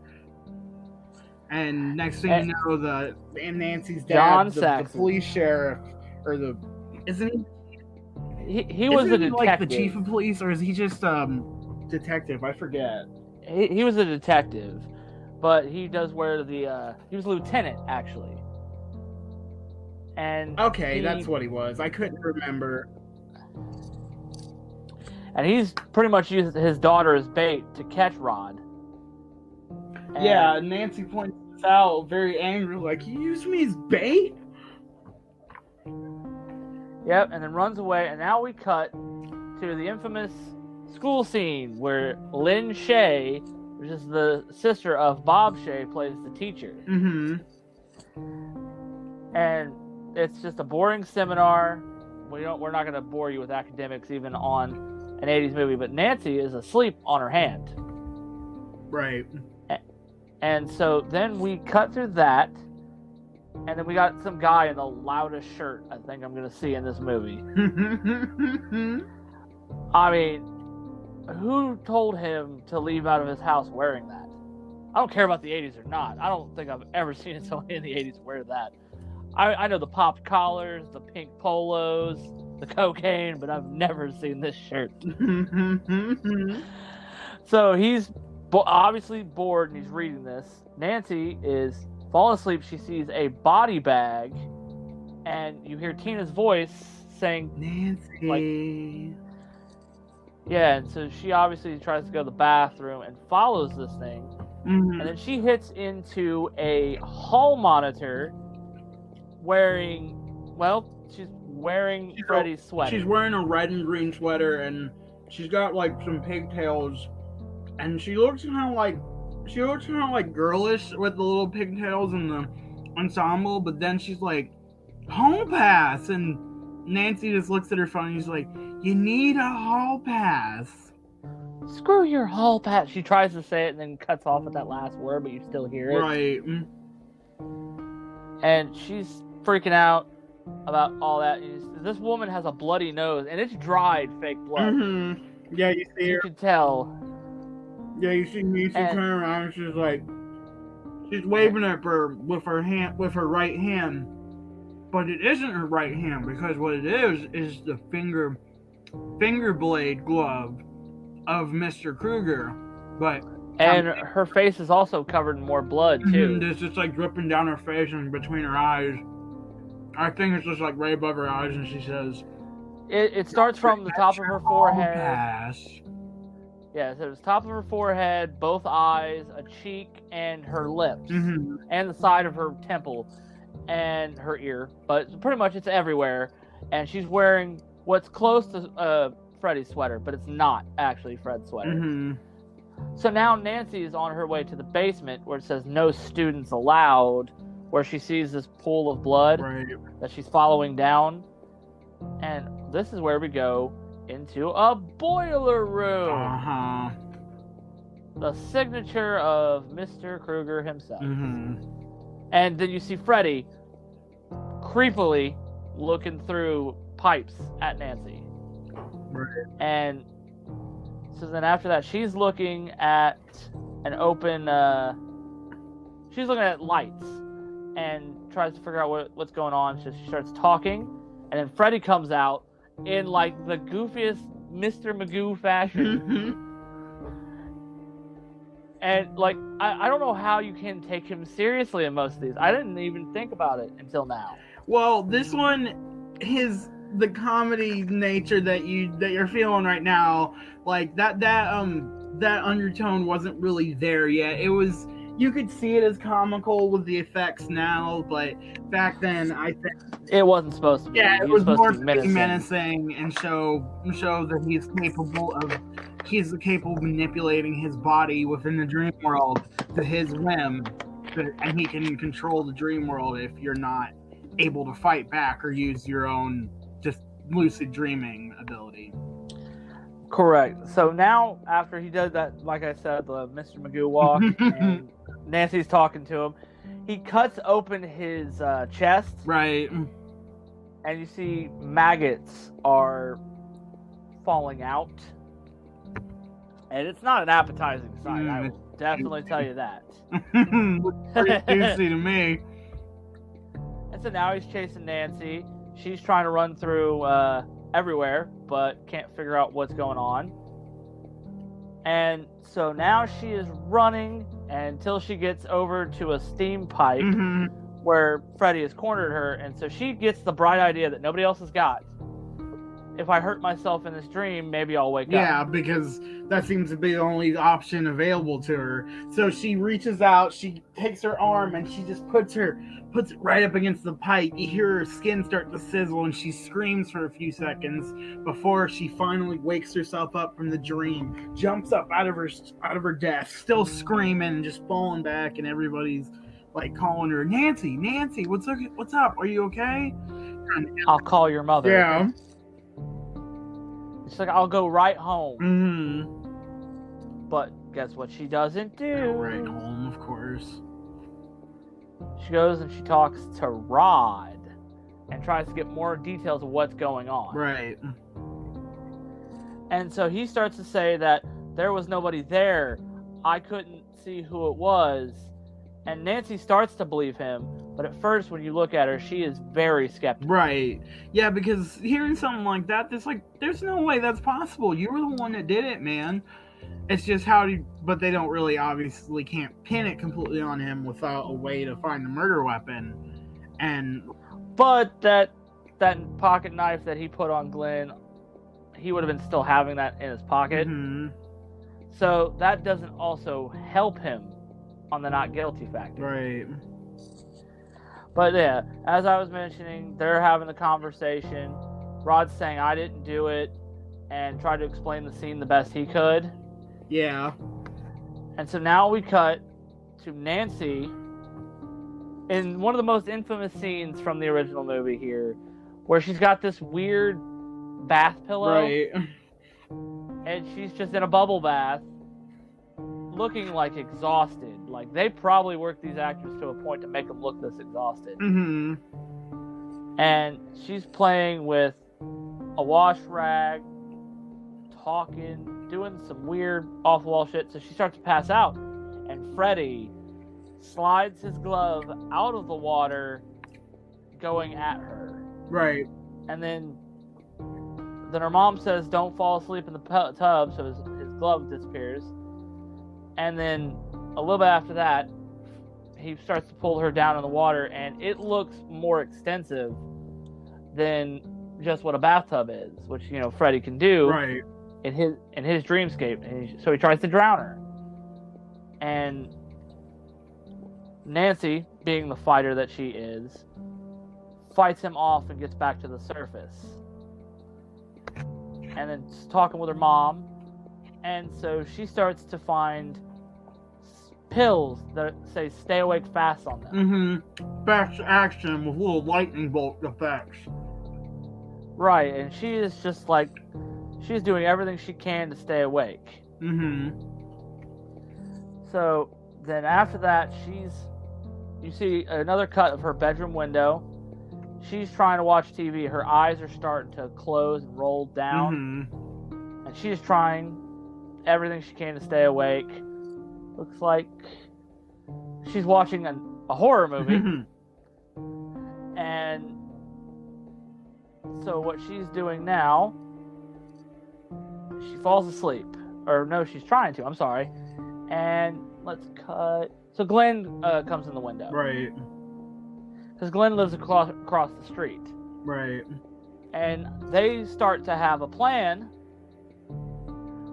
And next thing you know, Nancy's dad, the police sheriff, or isn't he?
He was a detective.
Like the chief of police, or is he just detective? I forget.
He was a detective, but he does wear he was a lieutenant actually. And
that's what he was. I couldn't remember.
And he's pretty much used his daughter as bait to catch Rod.
Yeah, Nancy points this out very angry, like, "You used me as bait?"
Yep, and then runs away, and now we cut to the infamous school scene where Lynn Shay, which is the sister of Bob Shay, plays the teacher.
Mm-hmm.
And it's just a boring seminar. We're not going to bore you with academics even on an 80s movie, but Nancy is asleep on her hand.
Right.
And so then we cut through that, and then we got some guy in the loudest shirt I think I'm going to see in this movie. I mean, who told him to leave out of his house wearing that? I don't care about the 80s or not. I don't think I've ever seen somebody in the 80s wear that. I know the popped collars, the pink polos, the cocaine, but I've never seen this shirt. So he's obviously bored and he's reading this. Nancy is falling asleep. She sees a body bag, and you hear Tina's voice saying,
"Nancy."
Like, yeah, and so she obviously tries to go to the bathroom and follows this thing.
Mm-hmm.
And then she hits into a hall monitor she's wearing Freddy's sweater.
She's wearing a red and green sweater, and she's got like some pigtails, and she looks kind of like girlish with the little pigtails and the ensemble, but then she's like, "Hall pass," and Nancy just looks at her phone and she's like, "You need a hall pass."
Screw your hall pass. She tries to say it and then cuts off at that last word, but you still hear it.
Right.
And she's freaking out about all that. This woman has a bloody nose, and it's dried fake blood.
Mm-hmm. Yeah, you see her.
You can tell.
Yeah, you see Nancy turn around and she's like, she's waving at her with her right hand, but it isn't her right hand, because what it is the finger blade glove of Mr. Krueger. But
her face is also covered in more blood too.
It's just like dripping down her face and between her eyes. I think it's just like right above her eyes, and she says,
It starts from the top of her forehead.
Pass.
Yeah, so it's top of her forehead, both eyes, a cheek, and her lips, and the side of her temple, and her ear. But pretty much it's everywhere. And she's wearing what's close to Freddy's sweater, but it's not actually Fred's sweater.
Mm-hmm.
So now Nancy is on her way to the basement where it says "No students allowed," where she sees this pool of blood that she's following down. And this is where we go into a boiler room.
Uh-huh.
The signature of Mr. Krueger himself.
Mm-hmm.
And then you see Freddy creepily looking through pipes at Nancy.
Right.
And so then after that, she's looking at an open. She's looking at lights and tries to figure out what's going on. So she starts talking, and then Freddy comes out in like the goofiest Mr. Magoo fashion. And like I don't know how you can take him seriously in most of these. I didn't even think about it until now.
Well, this one, the comedy nature that you're feeling right now, like that undertone wasn't really there yet. It was, you could see it as comical with the effects now, but back then I think
it wasn't supposed to be.
Yeah, it was more menacing and show that he's capable of manipulating his body within the dream world to his whim, and he can control the dream world if you're not able to fight back or use your own just lucid dreaming ability.
Correct. So now, after he does that, like I said, the Mr. Magoo walk, and Nancy's talking to him, he cuts open his chest.
Right.
And you see maggots are falling out. And it's not an appetizing sight. I will definitely tell you that.
Pretty juicy to me.
And so now he's chasing Nancy. She's trying to run through everywhere, but can't figure out what's going on. And so now she is running until she gets over to a steam pipe where Freddy has cornered her. And so she gets the bright idea that nobody else has got. If I hurt myself in this dream, maybe I'll wake up.
Yeah, because that seems to be the only option available to her. So she reaches out, she takes her arm, and she just puts it right up against the pipe. You hear her skin start to sizzle, and she screams for a few seconds before she finally wakes herself up from the dream, jumps up out of her desk, still screaming and just falling back, and everybody's like calling her, Nancy, what's up? Are you okay?
I'll call your mother.
Yeah.
She's like, I'll go right home. But guess what she doesn't do?
Go right home, of course.
She goes and she talks to Rod and tries to get more details of what's going on.
Right.
And so he starts to say that there was nobody there. I couldn't see who it was. And Nancy starts to believe him, but at first, when you look at her, she is very skeptical.
Right. Yeah, because hearing something like that, there's no way that's possible. You were the one that did it, man. It's just but they don't really, obviously can't pin it completely on him without a way to find the murder weapon.
But that pocket knife that he put on Glenn, he would have been still having that in his pocket. So that doesn't also help him on the not guilty factor.
Right.
But yeah, as I was mentioning, they're having the conversation. Rod's saying, I didn't do it, and tried to explain the scene the best he could.
Yeah.
And so now we cut to Nancy in one of the most infamous scenes from the original movie here, where she's got this weird bath pillow.
Right.
And she's just in a bubble bath, looking like exhausted. Like, they probably worked these actors to a point to make them look this exhausted. And she's playing with a wash rag, talking, doing some weird off-the-wall shit. So she starts to pass out, and Freddy slides his glove out of the water, going at her.
Right.
And then her mom says, don't fall asleep in the tub, so his glove disappears. And then a little bit after that, he starts to pull her down in the water, and it looks more extensive than just what a bathtub is, which, Freddy can do.
Right.
In his dreamscape. And so he tries to drown her. And Nancy, being the fighter that she is, fights him off and gets back to the surface. And then talking with her mom. And so she starts to find pills that say stay awake fast on them.
Fast action with little lightning bolt effects.
Right, and she is just like, she's doing everything she can to stay awake. So then after that, you see another cut of her bedroom window, she's trying to watch TV. Her eyes are starting to close and roll down. And she's trying everything she can to stay awake. Looks like she's watching a horror movie. And so what she's doing now, she falls asleep. Or no, she's trying to. I'm sorry. And let's cut. So Glenn comes in the window.
Right.
Because Glenn lives across the street.
Right.
And they start to have a plan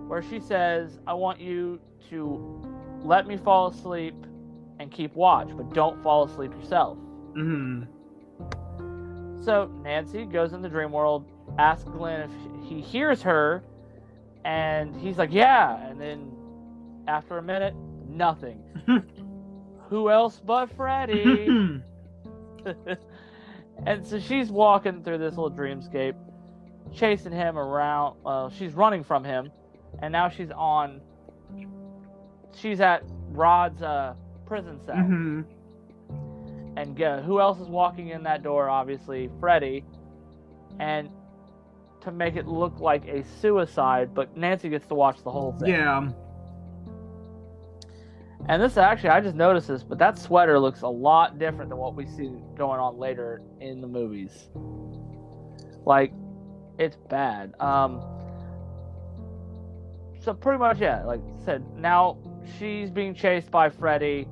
where she says, I want you to let me fall asleep and keep watch, but don't fall asleep yourself. So Nancy goes in the dream world, asks Glenn if he hears her, and he's like, yeah. And then after a minute, nothing. Who else but Freddy? And so she's walking through this little dreamscape, chasing him around. Well, she's running from him, and now she's at Rod's prison cell. And who else is walking in that door? Obviously, Freddy. And to make it look like a suicide, but Nancy gets to watch the whole thing.
Yeah.
And this actually, I just noticed this, but that sweater looks a lot different than what we see going on later in the movies. Like, it's bad. So pretty much, yeah, like I said, now she's being chased by Freddy.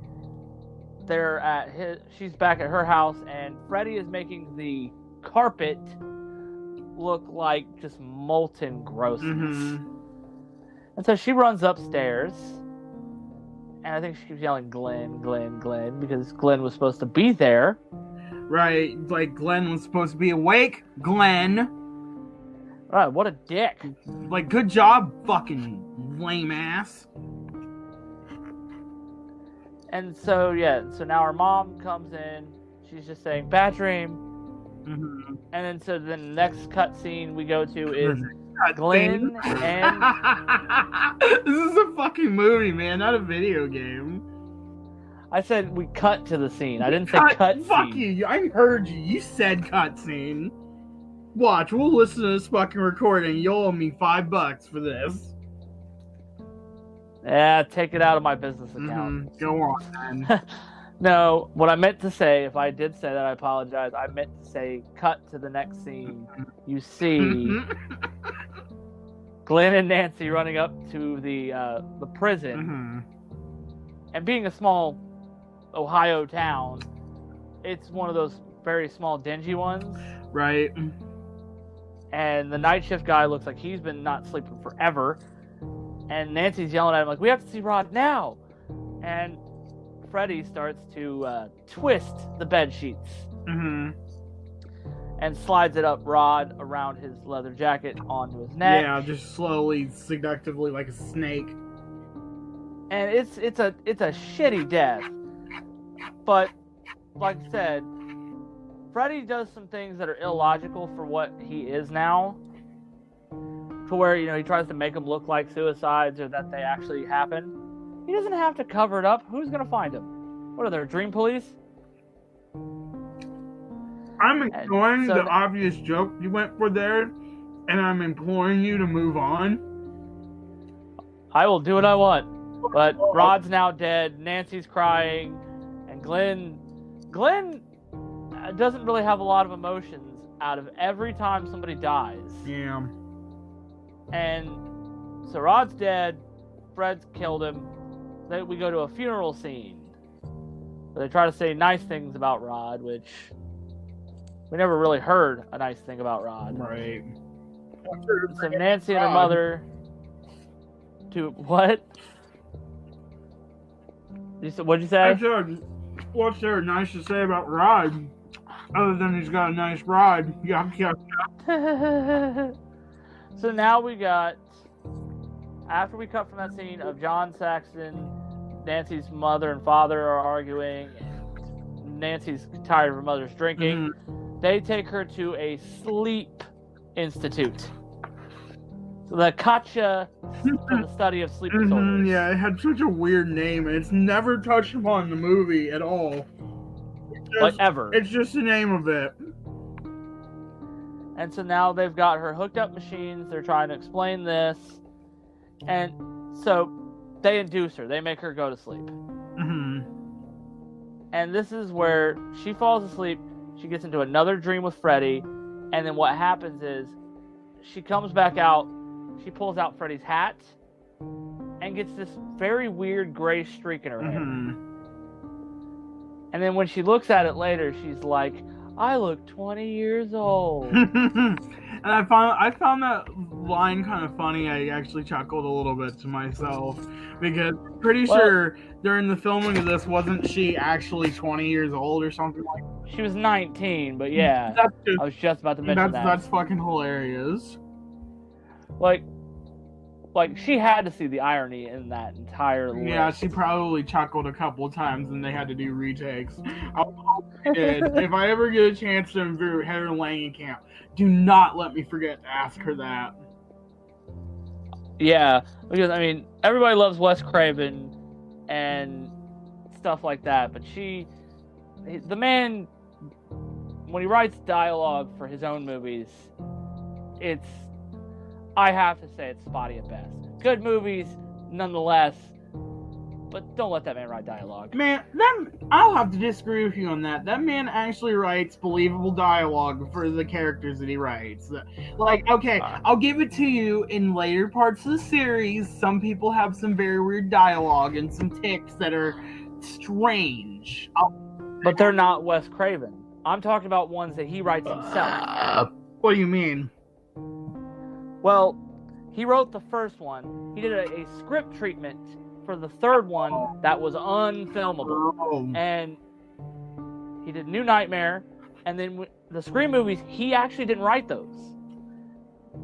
She's back at her house, and Freddy is making the carpet look like just molten grossness. And so she runs upstairs. And I think she keeps yelling, Glenn, Glenn, Glenn, because Glenn was supposed to be there.
Right, like Glenn was supposed to be awake. Glenn.
Right, what a dick.
Like, good job, fucking lame ass.
And so, so now her mom comes in. She's just saying, bad dream. And then, so the next cutscene we go to is Glenn and...
This is a fucking movie, man, not a video game.
I said we cut to the scene. I didn't say cut
Fuck
scene.
you. I heard you. You said cutscene. Watch, we'll listen to this fucking recording. You'll owe me $5 for this.
Yeah, take it out of my business account.
Go on, then.
No, what I meant to say, if I did say that, I apologize. I meant to say cut to the next scene. You see Glenn and Nancy running up to the prison. And being a small Ohio town, it's one of those very small, dingy ones.
Right.
And the night shift guy looks like he's been not sleeping forever. And Nancy's yelling at him like, we have to see Rod now. And Freddy starts to twist the bed sheets. And slides it up Rod around his leather jacket onto his neck.
Yeah, just slowly, seductively, like a snake.
And it's a shitty death. But like I said, Freddy does some things that are illogical for what he is now. To where, he tries to make them look like suicides or that they actually happen. He doesn't have to cover it up. Who's going to find him? What are there, dream police?
I'm ignoring the obvious joke you went for there, and I'm imploring you to move on.
I will do what I want. But Rod's now dead, Nancy's crying, and Glenn doesn't really have a lot of emotions out of every time somebody dies.
Yeah.
And so Rod's dead, Fred's killed him. Then we go to a funeral scene where they try to say nice things about Rod, which we never really heard a nice thing about Rod.
Right.
So Nancy and her mother to what? What'd you say?
I said, what's there nice to say about Rod? Other than he's got a nice rod. Yuck, yuck, yuck.
So now we got, after we cut from that scene of John Saxon, Nancy's mother and father are arguing, and Nancy's tired of her mother's drinking, they take her to a sleep institute. So the Katja for the study of sleep disorders.
Yeah, it had such a weird name, and it's never touched upon in the movie at all.
Like ever.
It's just the name of it.
And so now they've got her hooked up machines. They're trying to explain this. And so they induce her. They make her go to sleep.
Mm-hmm.
And this is where she falls asleep. She gets into another dream with Freddy. And then what happens is she comes back out. She pulls out Freddy's hat and gets this very weird gray streak in her hair. And then when she looks at it later, she's like, I look 20 years old.
And I found that line kind of funny. I actually chuckled a little bit to myself because I'm pretty sure during the filming of this, wasn't she actually 20 years old or something like that?
She was 19, but yeah, I was just about to mention that.
That's fucking hilarious.
Like she had to see the irony in that entire list.
Yeah, she probably chuckled a couple times and they had to do retakes. I hope they did. If I ever get a chance to interview Heather Langenkamp, do not let me forget to ask her that.
Yeah, because I mean, everybody loves Wes Craven and stuff like that, but the man, when he writes dialogue for his own movies, I have to say it's spotty at best. Good movies, nonetheless, but don't let that man write dialogue.
Man, I'll have to disagree with you on that. That man actually writes believable dialogue for the characters that he writes. Like, okay, I'll give it to you, in later parts of the series, some people have some very weird dialogue and some tics that are strange.
But they're not Wes Craven. I'm talking about ones that he writes himself.
What do you mean?
Well, he wrote the first one. He did a script treatment for the third one that was unfilmable. And he did New Nightmare. And then the Scream movies, he actually didn't write those.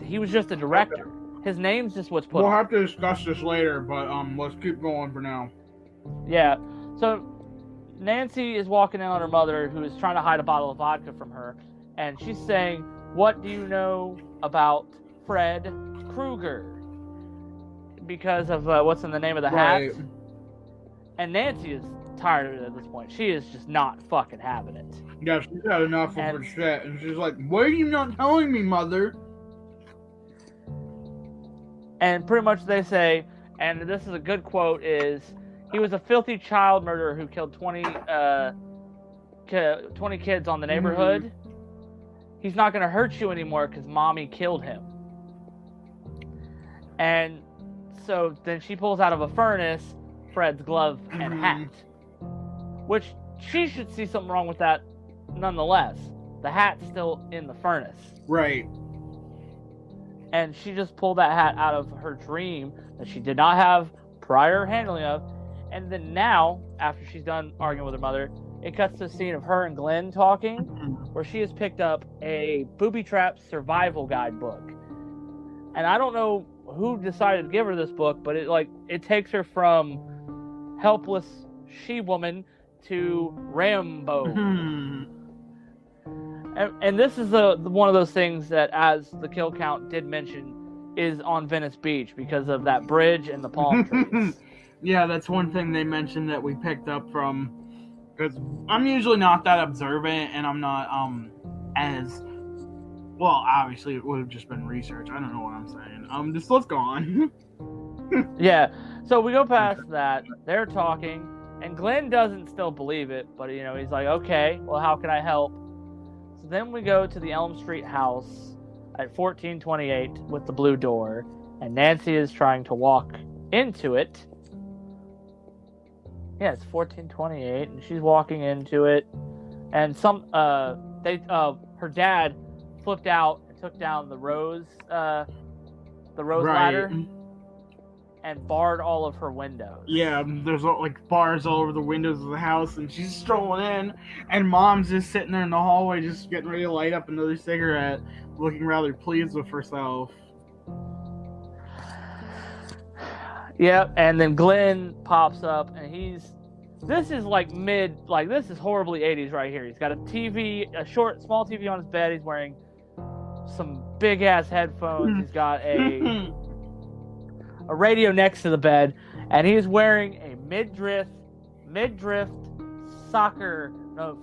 He was just a director. His name's just what's put
We'll have to discuss this later, but let's keep going for now.
Yeah. So Nancy is walking in on her mother, who is trying to hide a bottle of vodka from her. And she's saying, what do you know about Fred Krueger? Because of what's in the name of the hat. And Nancy is tired of it at this point. She is just not fucking having it.
Yeah, she's had enough of her shit. And she's like, what are you not telling me, mother?
And pretty much they say, and this is a good quote, is, he was a filthy child murderer who killed 20 kids on the neighborhood. Mm-hmm. He's not going to hurt you anymore because mommy killed him. And so then she pulls out of a furnace Fred's glove and hat. Which, she should see something wrong with that nonetheless. The hat's still in the furnace.
Right.
And she just pulled that hat out of her dream that she did not have prior handling of. And then now, after she's done arguing with her mother, it cuts to a scene of her and Glenn talking, where she has picked up a booby trap survival guide book. And I don't know who decided to give her this book, but it takes her from helpless she-woman to Rambo. And this is one of those things that, as the kill count did mention, is on Venice Beach because of that bridge and the palm trees.
Yeah, that's one thing they mentioned that we picked up from, because I'm usually not that observant, and I'm not as well. Obviously, it would have just been research. I don't know what I'm saying. Just let's go on.
Yeah. So we go past that. They're talking, and Glenn doesn't still believe it, but he's like, okay, well, how can I help? So then we go to the Elm Street house at 1428 with the blue door, and Nancy is trying to walk into it. Yeah, it's 1428, and she's walking into it, and her dad flipped out and took down the rose ladder, and barred all of her windows.
Yeah, there's bars all over the windows of the house, and she's strolling in, and Mom's just sitting there in the hallway, just getting ready to light up another cigarette, looking rather pleased with herself.
Yep, and then Glenn pops up, and this is this is horribly 80s right here. He's got a TV, small TV on his bed. He's wearing some big ass headphones. He's got a radio next to the bed, and he's wearing a mid-drift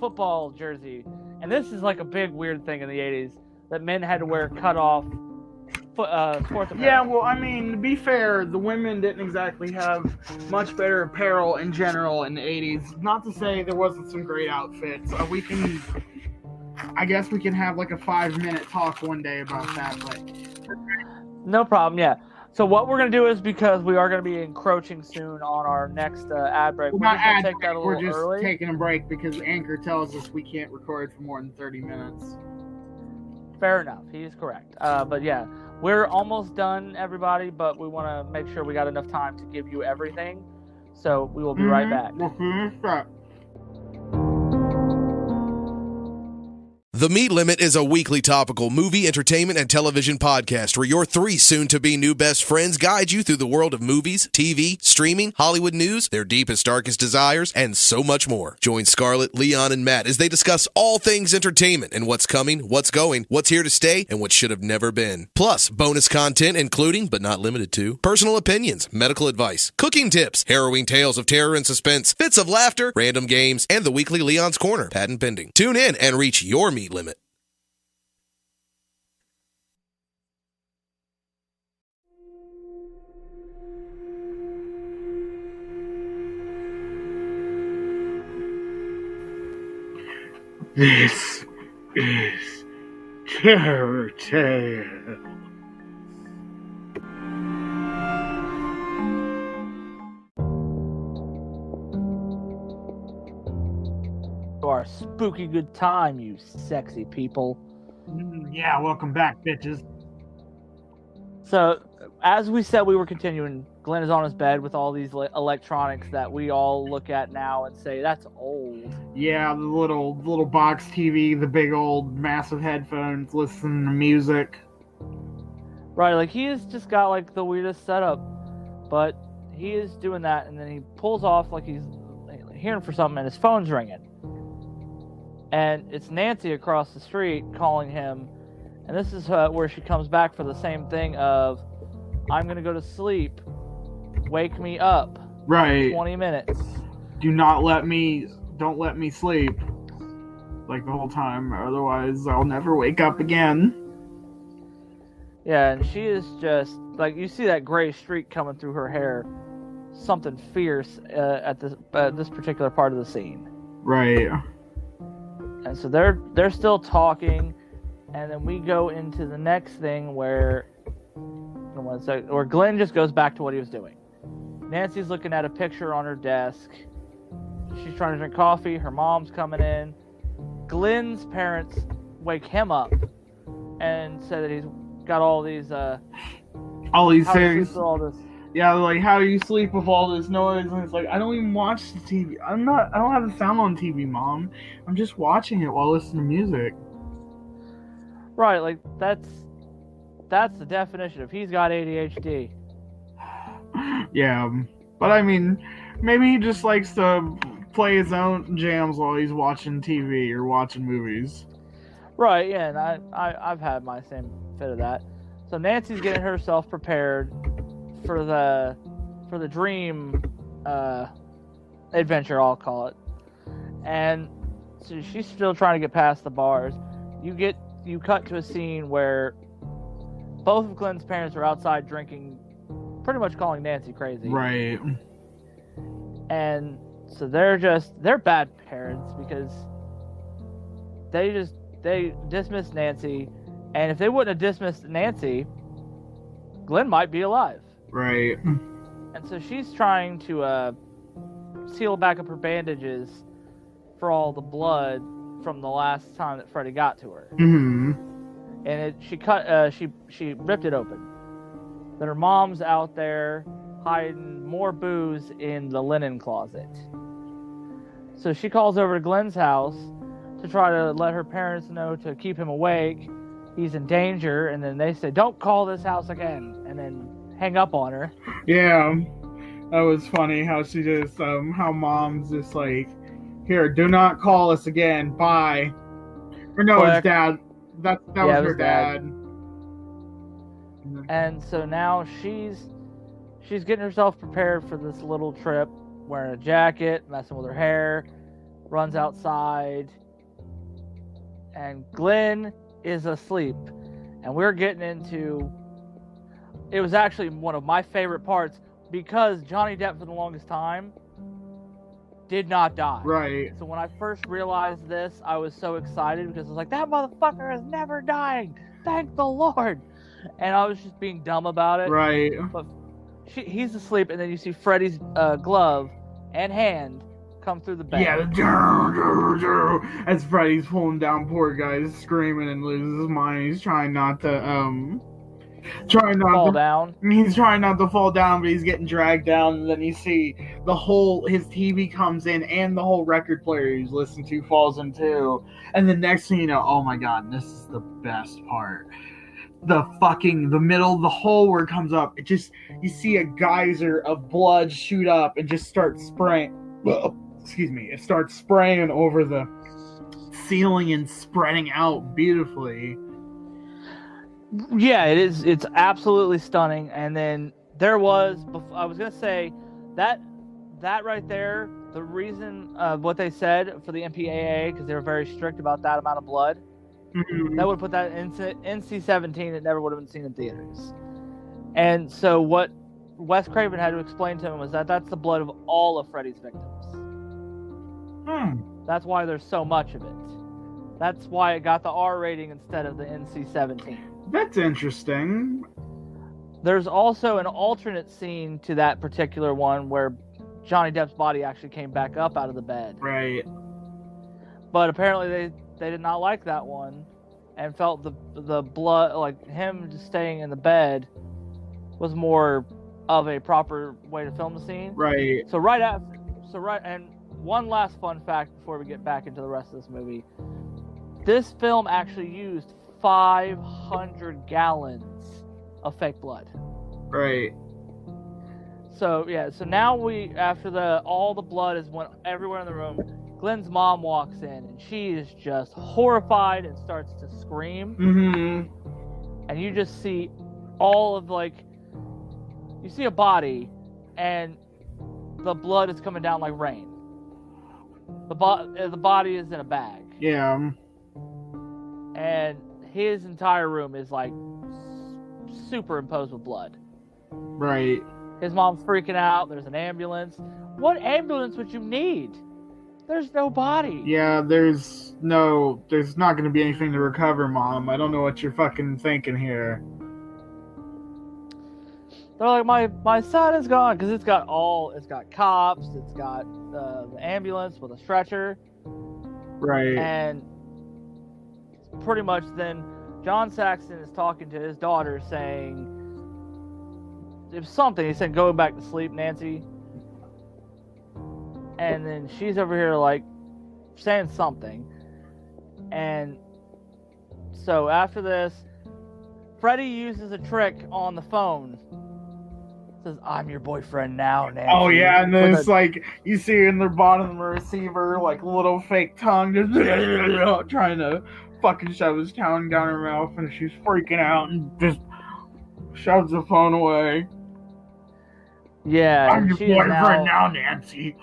football jersey. And this is a big weird thing in the 80s. that men had to wear cut-off sports apparel.
Yeah, well, I mean, to be fair, the women didn't exactly have much better apparel in general in the 80s. Not to say there wasn't some great outfits. I guess we can have like a 5-minute talk one day about that, but...
No problem, yeah. So what we're going to do is, because we are going to be encroaching soon on our next ad break, we're just going to take that a little early.
We're just taking a break because Anchor tells us we can't record for more than 30 minutes.
Fair enough. He is correct. But yeah, we're almost done, everybody, but we want to make sure we got enough time to give you everything. So we will be right back.
We'll finish that.
The Meat Limit is a weekly topical movie, entertainment, and television podcast where your 3 soon-to-be new best friends guide you through the world of movies, TV, streaming, Hollywood news, their deepest, darkest desires, and so much more. Join Scarlett, Leon, and Matt as they discuss all things entertainment and what's coming, what's going, what's here to stay, and what should have never been. Plus, bonus content including, but not limited to, personal opinions, medical advice, cooking tips, harrowing tales of terror and suspense, fits of laughter, random games, and the weekly Leon's Corner, patent pending. Tune in and reach your meat limit.
This is Terror Tale.
Our spooky good time, you sexy people.
Yeah, welcome back, bitches.
So, as we said, we were continuing. Glenn is on his bed with all these electronics that we all look at now and say, that's old.
Yeah, the little box TV, the big old massive headphones, listening to music.
Right, like he has just got like the weirdest setup, but he is doing that, and then he pulls off like he's hearing for something, and his phone's ringing. And it's Nancy across the street calling him, and this is where she comes back for the same thing of, I'm going to go to sleep, wake me up.
Right.
20 minutes.
Don't let me sleep. Like the whole time, otherwise I'll never wake up again.
Yeah, and she is just, like, you see that gray streak coming through her hair. Something fierce at this particular part of the scene.
Right.
And so they're still talking, and then we go into the next thing where Glenn just goes back to what he was doing. Nancy's looking at a picture on her desk. She's trying to drink coffee. Her mom's coming in. Glenn's parents wake him up and say that he's got all these
things.
All this.
Yeah, like, how do you sleep with all this noise? And it's like, I don't even watch the TV. I don't have the sound on TV, Mom. I'm just watching it while listening to music.
Right, like, that's the definition of he's got ADHD.
Yeah, but I mean, maybe he just likes to play his own jams while he's watching TV or watching movies.
Right, yeah, and I've had my same fit of that. So Nancy's getting herself prepared for the dream adventure, I'll call it. And so she's still trying to get past the bars. You cut to a scene where both of Glenn's parents are outside drinking, pretty much calling Nancy crazy.
Right.
And so they're bad parents because they dismissed Nancy, and if they wouldn't have dismissed Nancy, Glenn might be alive.
Right.
And so she's trying to seal back up her bandages for all the blood from the last time that Freddy got to her.
Mm-hmm.
And she ripped it open. Then her mom's out there hiding more booze in the linen closet. So she calls over to Glenn's house to try to let her parents know to keep him awake. He's in danger, and then they say, "Don't call this house again," and then hang up on her.
Yeah, that was funny how she just, how Mom's just like, "Here, do not call us again, bye." Or no, his dad. That was her dad.
And so now she's getting herself prepared for this little trip, wearing a jacket, messing with her hair, runs outside, and Glenn is asleep, and we're getting into. It was actually one of my favorite parts because Johnny Depp for the longest time did not die.
Right.
So when I first realized this, I was so excited because I was like, that motherfucker is never dying. Thank the Lord. And I was just being dumb about it.
Right.
But he's asleep, and then you see Freddy's glove and hand come through the bed.
Yeah, as Freddy's pulling down, poor guy's screaming and loses his mind. He's trying not to
fall down.
He's trying not to fall down, but he's getting dragged down. And then you see his TV comes in, and the whole record player he's listening to falls in too. And the next thing you know, oh my god, this is the best part. The hole where it comes up, you see a geyser of blood shoot up and just start spraying. Excuse me. It starts spraying over the ceiling and spreading out beautifully.
Yeah, it is. It's absolutely stunning. And then I was going to say that right there, the reason what they said for the MPAA, because they were very strict about that amount of blood, that would put that in NC-17. It never would have been seen in theaters. And so what Wes Craven had to explain to him was that that's the blood of all of Freddy's victims. That's why there's so much of it. That's why it got the R rating instead of the NC-17.
That's interesting.
There's also an alternate scene to that particular one where Johnny Depp's body actually came back up out of the bed.
Right.
But apparently they did not like that one and felt the blood, like him just staying in the bed, was more of a proper way to film the scene.
Right.
And one last fun fact before we get back into the rest of this movie. This film actually used 500 gallons of fake blood.
Right.
So now after all the blood went everywhere in the room, Glenn's mom walks in and she is just horrified and starts to scream.
Mm-hmm.
And you just see all of you see a body and the blood is coming down like rain. The body is in a bag.
Yeah.
And his entire room is superimposed with blood.
Right.
His mom's freaking out. There's an ambulance. What ambulance would you need? There's no body.
Yeah, there's not going to be anything to recover, Mom. I don't know what you're fucking thinking here.
They're like, my son is gone, because it's got cops, it's got the ambulance with a stretcher.
Right.
And pretty much then John Saxon is talking to his daughter saying, it was something, he said, go back to sleep, Nancy. And then she's over here saying something. And so after this, Freddy uses a trick on the phone. Says, I'm your boyfriend now, Nancy.
Oh yeah, and then it's you see in the bottom of the receiver, little fake tongue just trying to fucking shove his tongue down her mouth, and she's freaking out and just shoves the phone away.
Yeah,
I'm your boyfriend now, Nancy.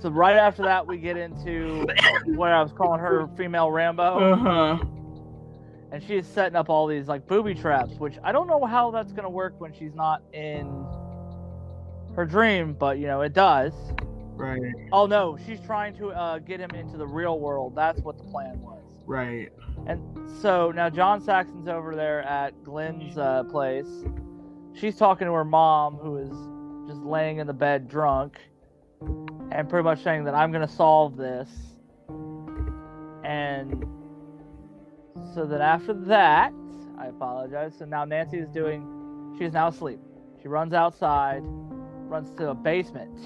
So right after that, we get into what I was calling her female Rambo.
Uh-huh.
And she is setting up all these booby traps, which I don't know how that's going to work when she's not in her dream, but it does.
Right.
Oh no, she's trying to get him into the real world. That's what the plan was.
Right.
And so now John Saxon's over there at Glenn's place. She's talking to her mom, who is just laying in the bed drunk, and pretty much saying that I'm going to solve this. And so then after that, I apologize. So now Nancy she's now asleep. She runs outside, runs to a basement.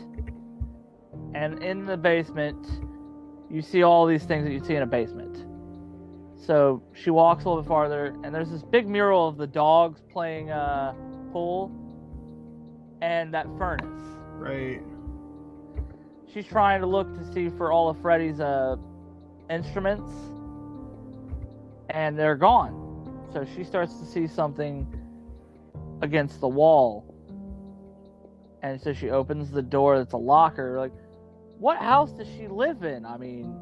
And in the basement, you see all these things that you see in a basement. So she walks a little bit farther, and there's this big mural of the dogs playing pool and that furnace.
Right.
She's trying to look to see for all of Freddy's instruments, and they're gone. So she starts to see something against the wall, and so she opens the door. That's a locker. What house does she live in? I mean,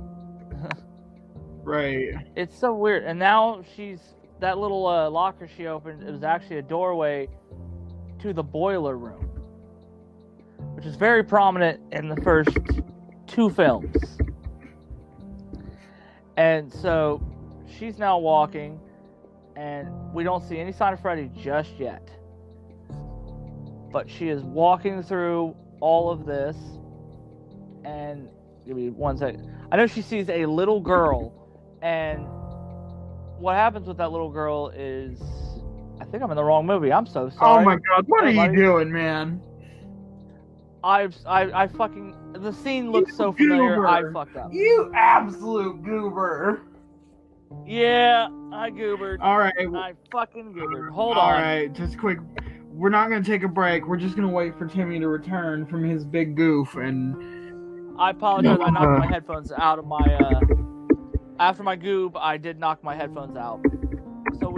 Right.
It's so weird. And now that little locker she opened, it was actually a doorway to the boiler room, which is very prominent in the first 2 films. And so she's now walking, and we don't see any sign of Freddy just yet. But she is walking through all of this, and give me 1 second. I know she sees a little girl, and what happens with that little girl is, I think I'm in the wrong movie. I'm so sorry.
Oh my god, what are you doing, man?
I fucking, the scene looks so familiar.
Goober.
I fucked up.
You absolute goober.
Yeah, I goobered.
All right.
I fucking goobered. Hold
All
on.
right, just quick. We're not going to take a break. We're just going to wait for Timmy to return from his big goof. And
I apologize. I knocked my headphones out of my, after my goob, I did knock my headphones out. So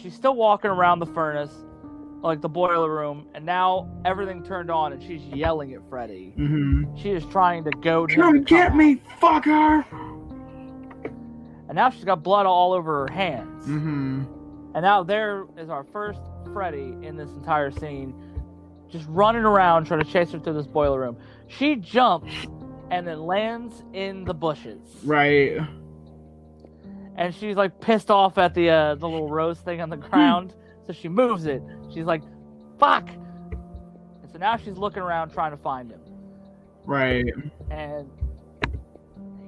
she's still walking around the furnace, like the boiler room, and now everything turned on, and she's yelling at Freddy.
Mm-hmm.
She is trying to goad him.
Come get me, fucker!
And now she's got blood all over her hands.
Mm-hmm.
And now there is our first Freddy in this entire scene, just running around trying to chase her through this boiler room. She jumps and then lands in the bushes.
Right.
And she's like pissed off at the little rose thing on the ground, so she moves it. She's like, "Fuck!" And so now she's looking around trying to find him.
Right.
And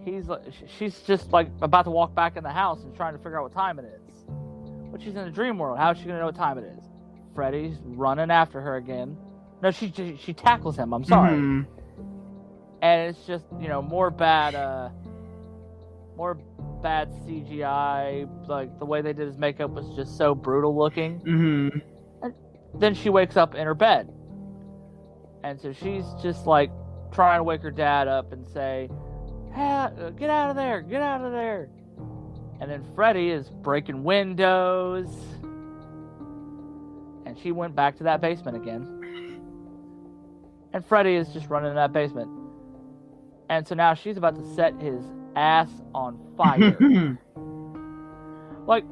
she's just like about to walk back in the house and trying to figure out what time it is. But she's in a dream world. How is she gonna know what time it is? Freddy's running after her again. No, she tackles him. I'm sorry.
Mm-hmm.
And it's just, more bad CGI. Like the way they did his makeup was just so brutal looking.
Mm-hmm.
And then she wakes up in her bed, and so she's just like trying to wake her dad up and say, "Hey, get out of there! Get out of there!" And then Freddy is breaking windows, and she went back to that basement again. And Freddy is just running in that basement. And so now she's about to set his ass on fire. Like,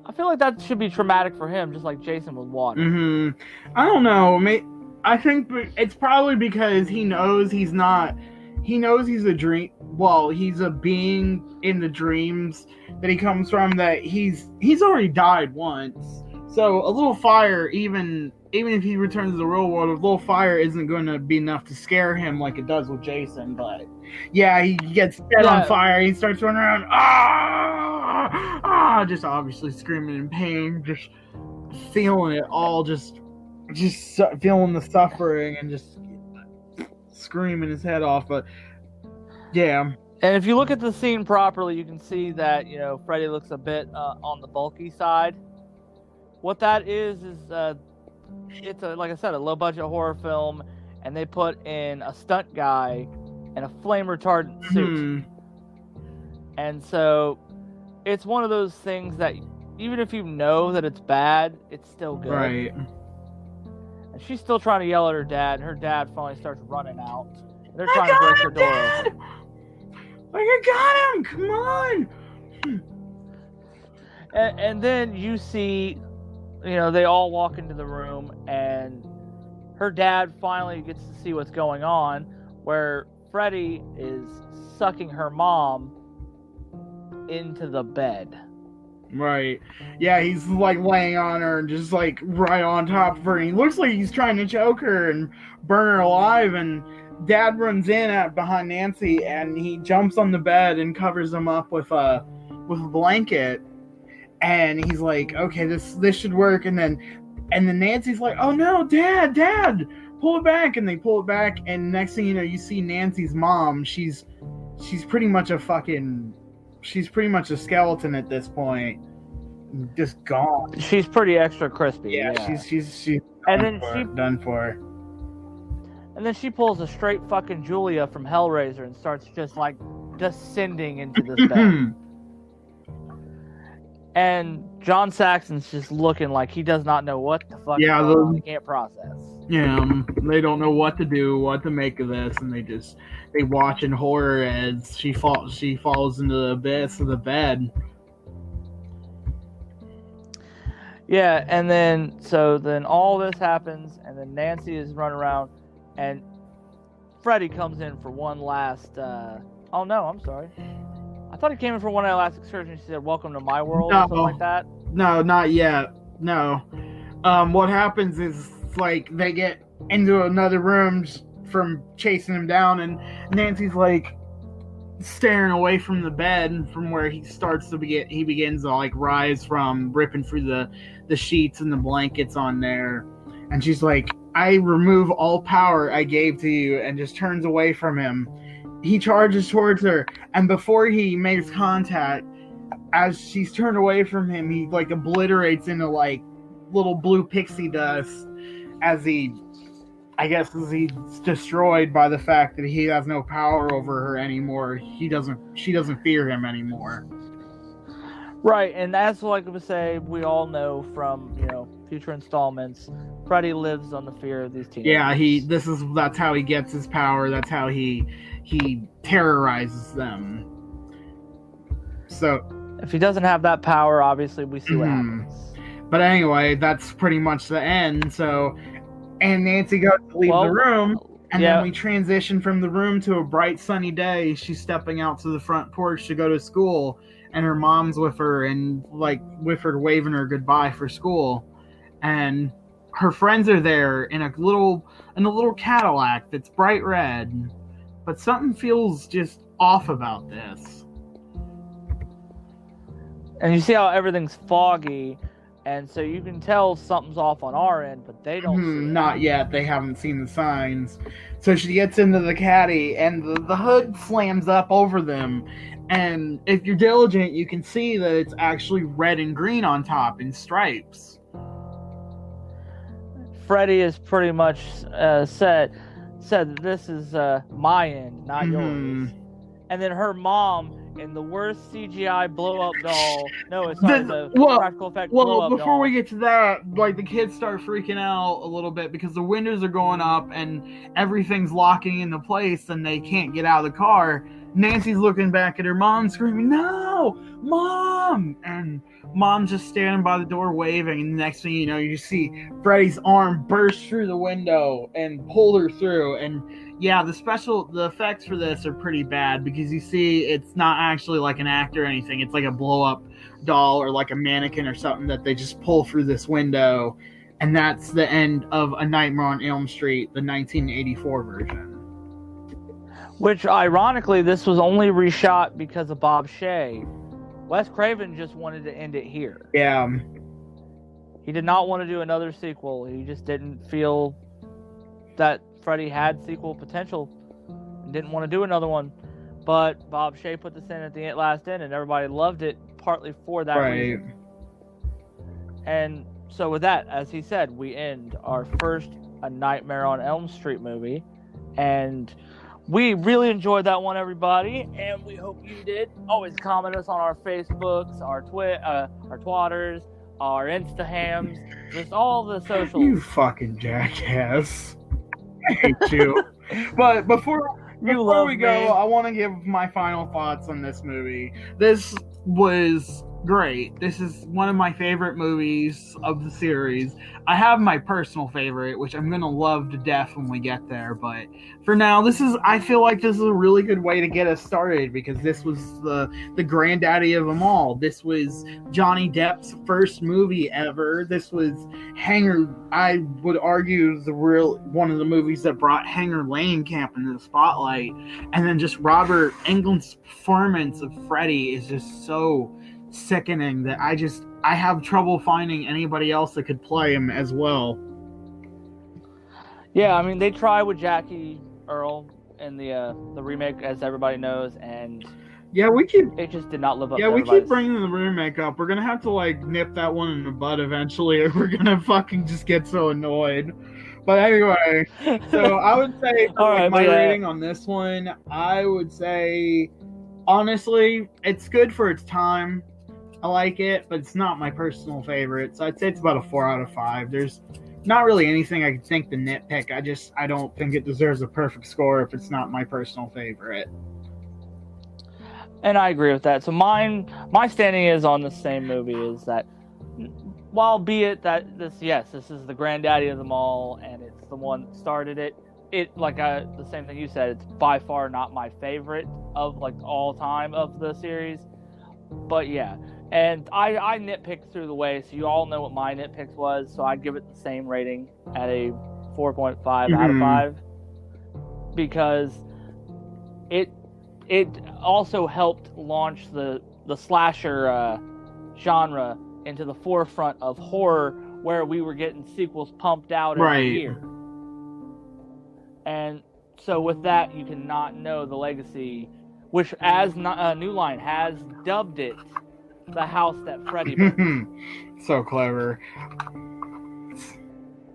I feel like that should be traumatic for him, just like Jason with water.
Mm-hmm. I don't know. I think it's probably because he knows he's not... He knows he's a dream... Well, he's a being in the dreams that he comes from, that he's already died once. So a little fire, even if he returns to the real world, a little fire isn't going to be enough to scare him like it does with Jason. But yeah, he gets set on fire. He starts running around, just obviously screaming in pain, just feeling it all, just feeling the suffering and just screaming his head off. But yeah.
And if you look at the scene properly, you can see that Freddy looks a bit on the bulky side. What that is it's like I said, a low-budget horror film, and they put in a stunt guy in a flame-retardant suit. And so it's one of those things that even if you know that it's bad, it's still good.
Right.
And she's still trying to yell at her dad, and her dad finally starts running out. And they're trying to break her door open.
Like, I got him! Come on!
And then you see... they all walk into the room, and her dad finally gets to see what's going on, where Freddy is sucking her mom into the bed.
Right. Yeah, he's like laying on her and just like right on top of her. And he looks like he's trying to choke her and burn her alive, and Dad runs in behind Nancy, and he jumps on the bed and covers him up with a blanket. And he's like, okay, this should work. And then Nancy's like, oh no, Dad, pull it back. And they pull it back. And next thing you know, you see Nancy's mom. She's pretty much a skeleton at this point. Just gone.
She's pretty extra crispy.
Yeah. She's
and then
done for.
And then she pulls a straight fucking Julia from Hellraiser and starts just like descending into this bed. And John Saxon's just looking like he does not know what the fuck he can't process.
Yeah, they don't know what to do, what to make of this, and they watch in horror as she falls into the abyss of the bed.
Yeah, and then all this happens, and then Nancy is running around, and Freddy comes in for one last. Oh no, I'm sorry. I thought he came in for one last excursion. She said, "Welcome to my world," or something like that.
No, not yet. No. What happens is like they get into another room from chasing him down, and Nancy's like staring away from the bed from where he begins to like rise from, ripping through the sheets and the blankets on there, and she's like, I remove all power I gave to you, and just turns away from him. He charges towards her, and before he makes contact, as she's turned away from him, he like obliterates into like little blue pixie dust as he's destroyed by the fact that he has no power over her anymore. She doesn't fear him anymore.
Right, and that's like I would say, we all know from, future installments, Freddy lives on the fear of these teenagers.
Yeah, that's how he gets his power. That's how he terrorizes them. So
if he doesn't have that power, obviously we see what happens.
But anyway, that's pretty much the end. So, and Nancy goes to leave the room, and then we transition from the room to a bright sunny day. She's stepping out to the front porch to go to school, and her mom's with her, and waving her goodbye for school. And her friends are there in a little Cadillac that's bright red, but something feels just off about this.
And you see how everything's foggy, and so you can tell something's off on our end, but they don't see it.
Not yet. They haven't seen the signs. So she gets into the caddy, and the hood slams up over them. And if you're diligent, you can see that it's actually red and green on top in stripes.
Freddy is pretty much said that this is my end, not yours. And then her mom, in the worst CGI blow-up doll. No, it's not the practical effect blow-up doll.
Well, before we get to that, like, the kids start freaking out a little bit because the windows are going up and everything's locking into place and they can't get out of the car. Nancy's looking back at her mom, screaming, "No! Mom!" And Mom's just standing by the door waving, and the next thing you know, you see Freddy's arm burst through the window and pull her through. And yeah, the effects for this are pretty bad because you see it's not actually like an actor or anything. It's like a blow-up doll or like a mannequin or something that they just pull through this window. And that's the end of A Nightmare on Elm Street, the 1984 version.
Which, ironically, this was only reshot because of Bob Shea. Wes Craven just wanted to end it here.
Yeah.
He did not want to do another sequel. He just didn't feel that Freddy had sequel potential and didn't want to do another one. But Bob Shea put this in at the last end, and everybody loved it partly for that reason. And so with that, as he said, we end our first A Nightmare on Elm Street movie. And we really enjoyed that one, everybody, and we hope you did. Always comment us on our Facebooks, our Twitters, our Instahams, just all the socials.
You fucking jackass. I hate you. But before we go, I want to give my final thoughts on this movie. This was great. This is one of my favorite movies of the series. I have my personal favorite, which I'm gonna love to death when we get there, but for now, I feel like this is a really good way to get us started because this was the granddaddy of them all. This was Johnny Depp's first movie ever. This was I would argue, one of the movies that brought Heather Langenkamp into the spotlight, and then just Robert Englund's performance of Freddy is just so sickening that I have trouble finding anybody else that could play him as well.
Yeah, I mean, they tried with Jackie Earl in the remake, as everybody knows, and it just did not live up.
Yeah, we keep bringing the remake up. We're gonna have to nip that one in the bud eventually, or we're gonna fucking just get so annoyed. But anyway, so I would say my rating on this one, I would say honestly, it's good for its time. I like it, but it's not my personal favorite. So I'd say it's about a 4 out of 5. There's not really anything I could think to nitpick. I don't think it deserves a perfect score if it's not my personal favorite.
And I agree with that. So my standing is on the same movie, is that while be it that this is the granddaddy of them all, and it's the one that started it. The same thing you said, it's by far not my favorite of like all time of the series. But yeah, and I nitpicked through the way, so you all know what my nitpicks was. So I'd give it the same rating at a 4.5 out of 5, because it also helped launch the slasher genre into the forefront of horror, where we were getting sequels pumped out every year. And so with that, you cannot know the legacy, which as New Line has dubbed it, the house that Freddy built.
So clever.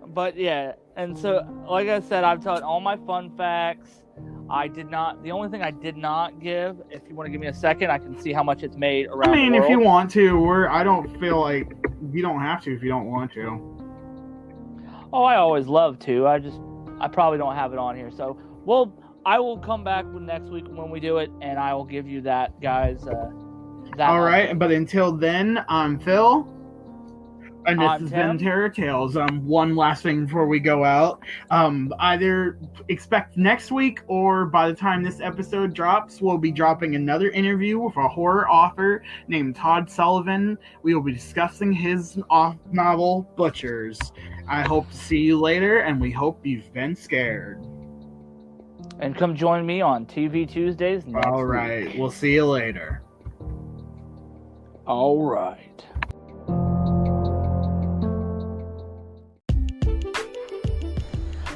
But yeah, and so like I said, I've told all my fun facts. The only thing I did not give, if you want to give me a second, I can see how much it's made around the world.
If you want to, I don't feel like you don't have to if you don't want to.
Oh, I always love to. I probably don't have it on here. So, I will come back next week when we do it, and I will give you that, guys.
All right, but until then, I'm Phil. And this has been Terror Tales. One last thing before we go out. Either expect next week, or by the time this episode drops, we'll be dropping another interview with a horror author named Todd Sullivan. We will be discussing his novel, Butchers. I hope to see you later, and we hope you've been scared.
And come join me on TV Tuesdays next
All right, we'll see you later.
All right.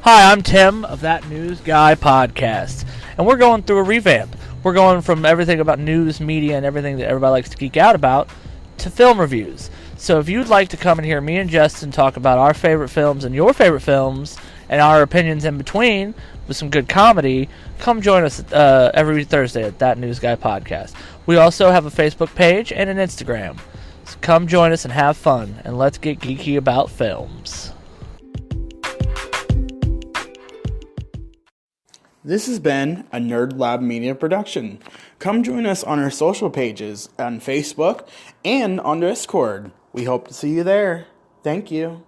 Hi, I'm Tim of That News Guy Podcast, and we're going through a revamp. We're going from everything about news, media, and everything that everybody likes to geek out about to film reviews. So if you'd like to come and hear me and Justin talk about our favorite films and your favorite films and our opinions in between with some good comedy, come join us every Thursday at That News Guy Podcast. We also have a Facebook page and an Instagram. So come join us and have fun, and let's get geeky about films.
This has been a Nerd Lab Media production. Come join us on our social pages on Facebook and on Discord. We hope to see you there. Thank you.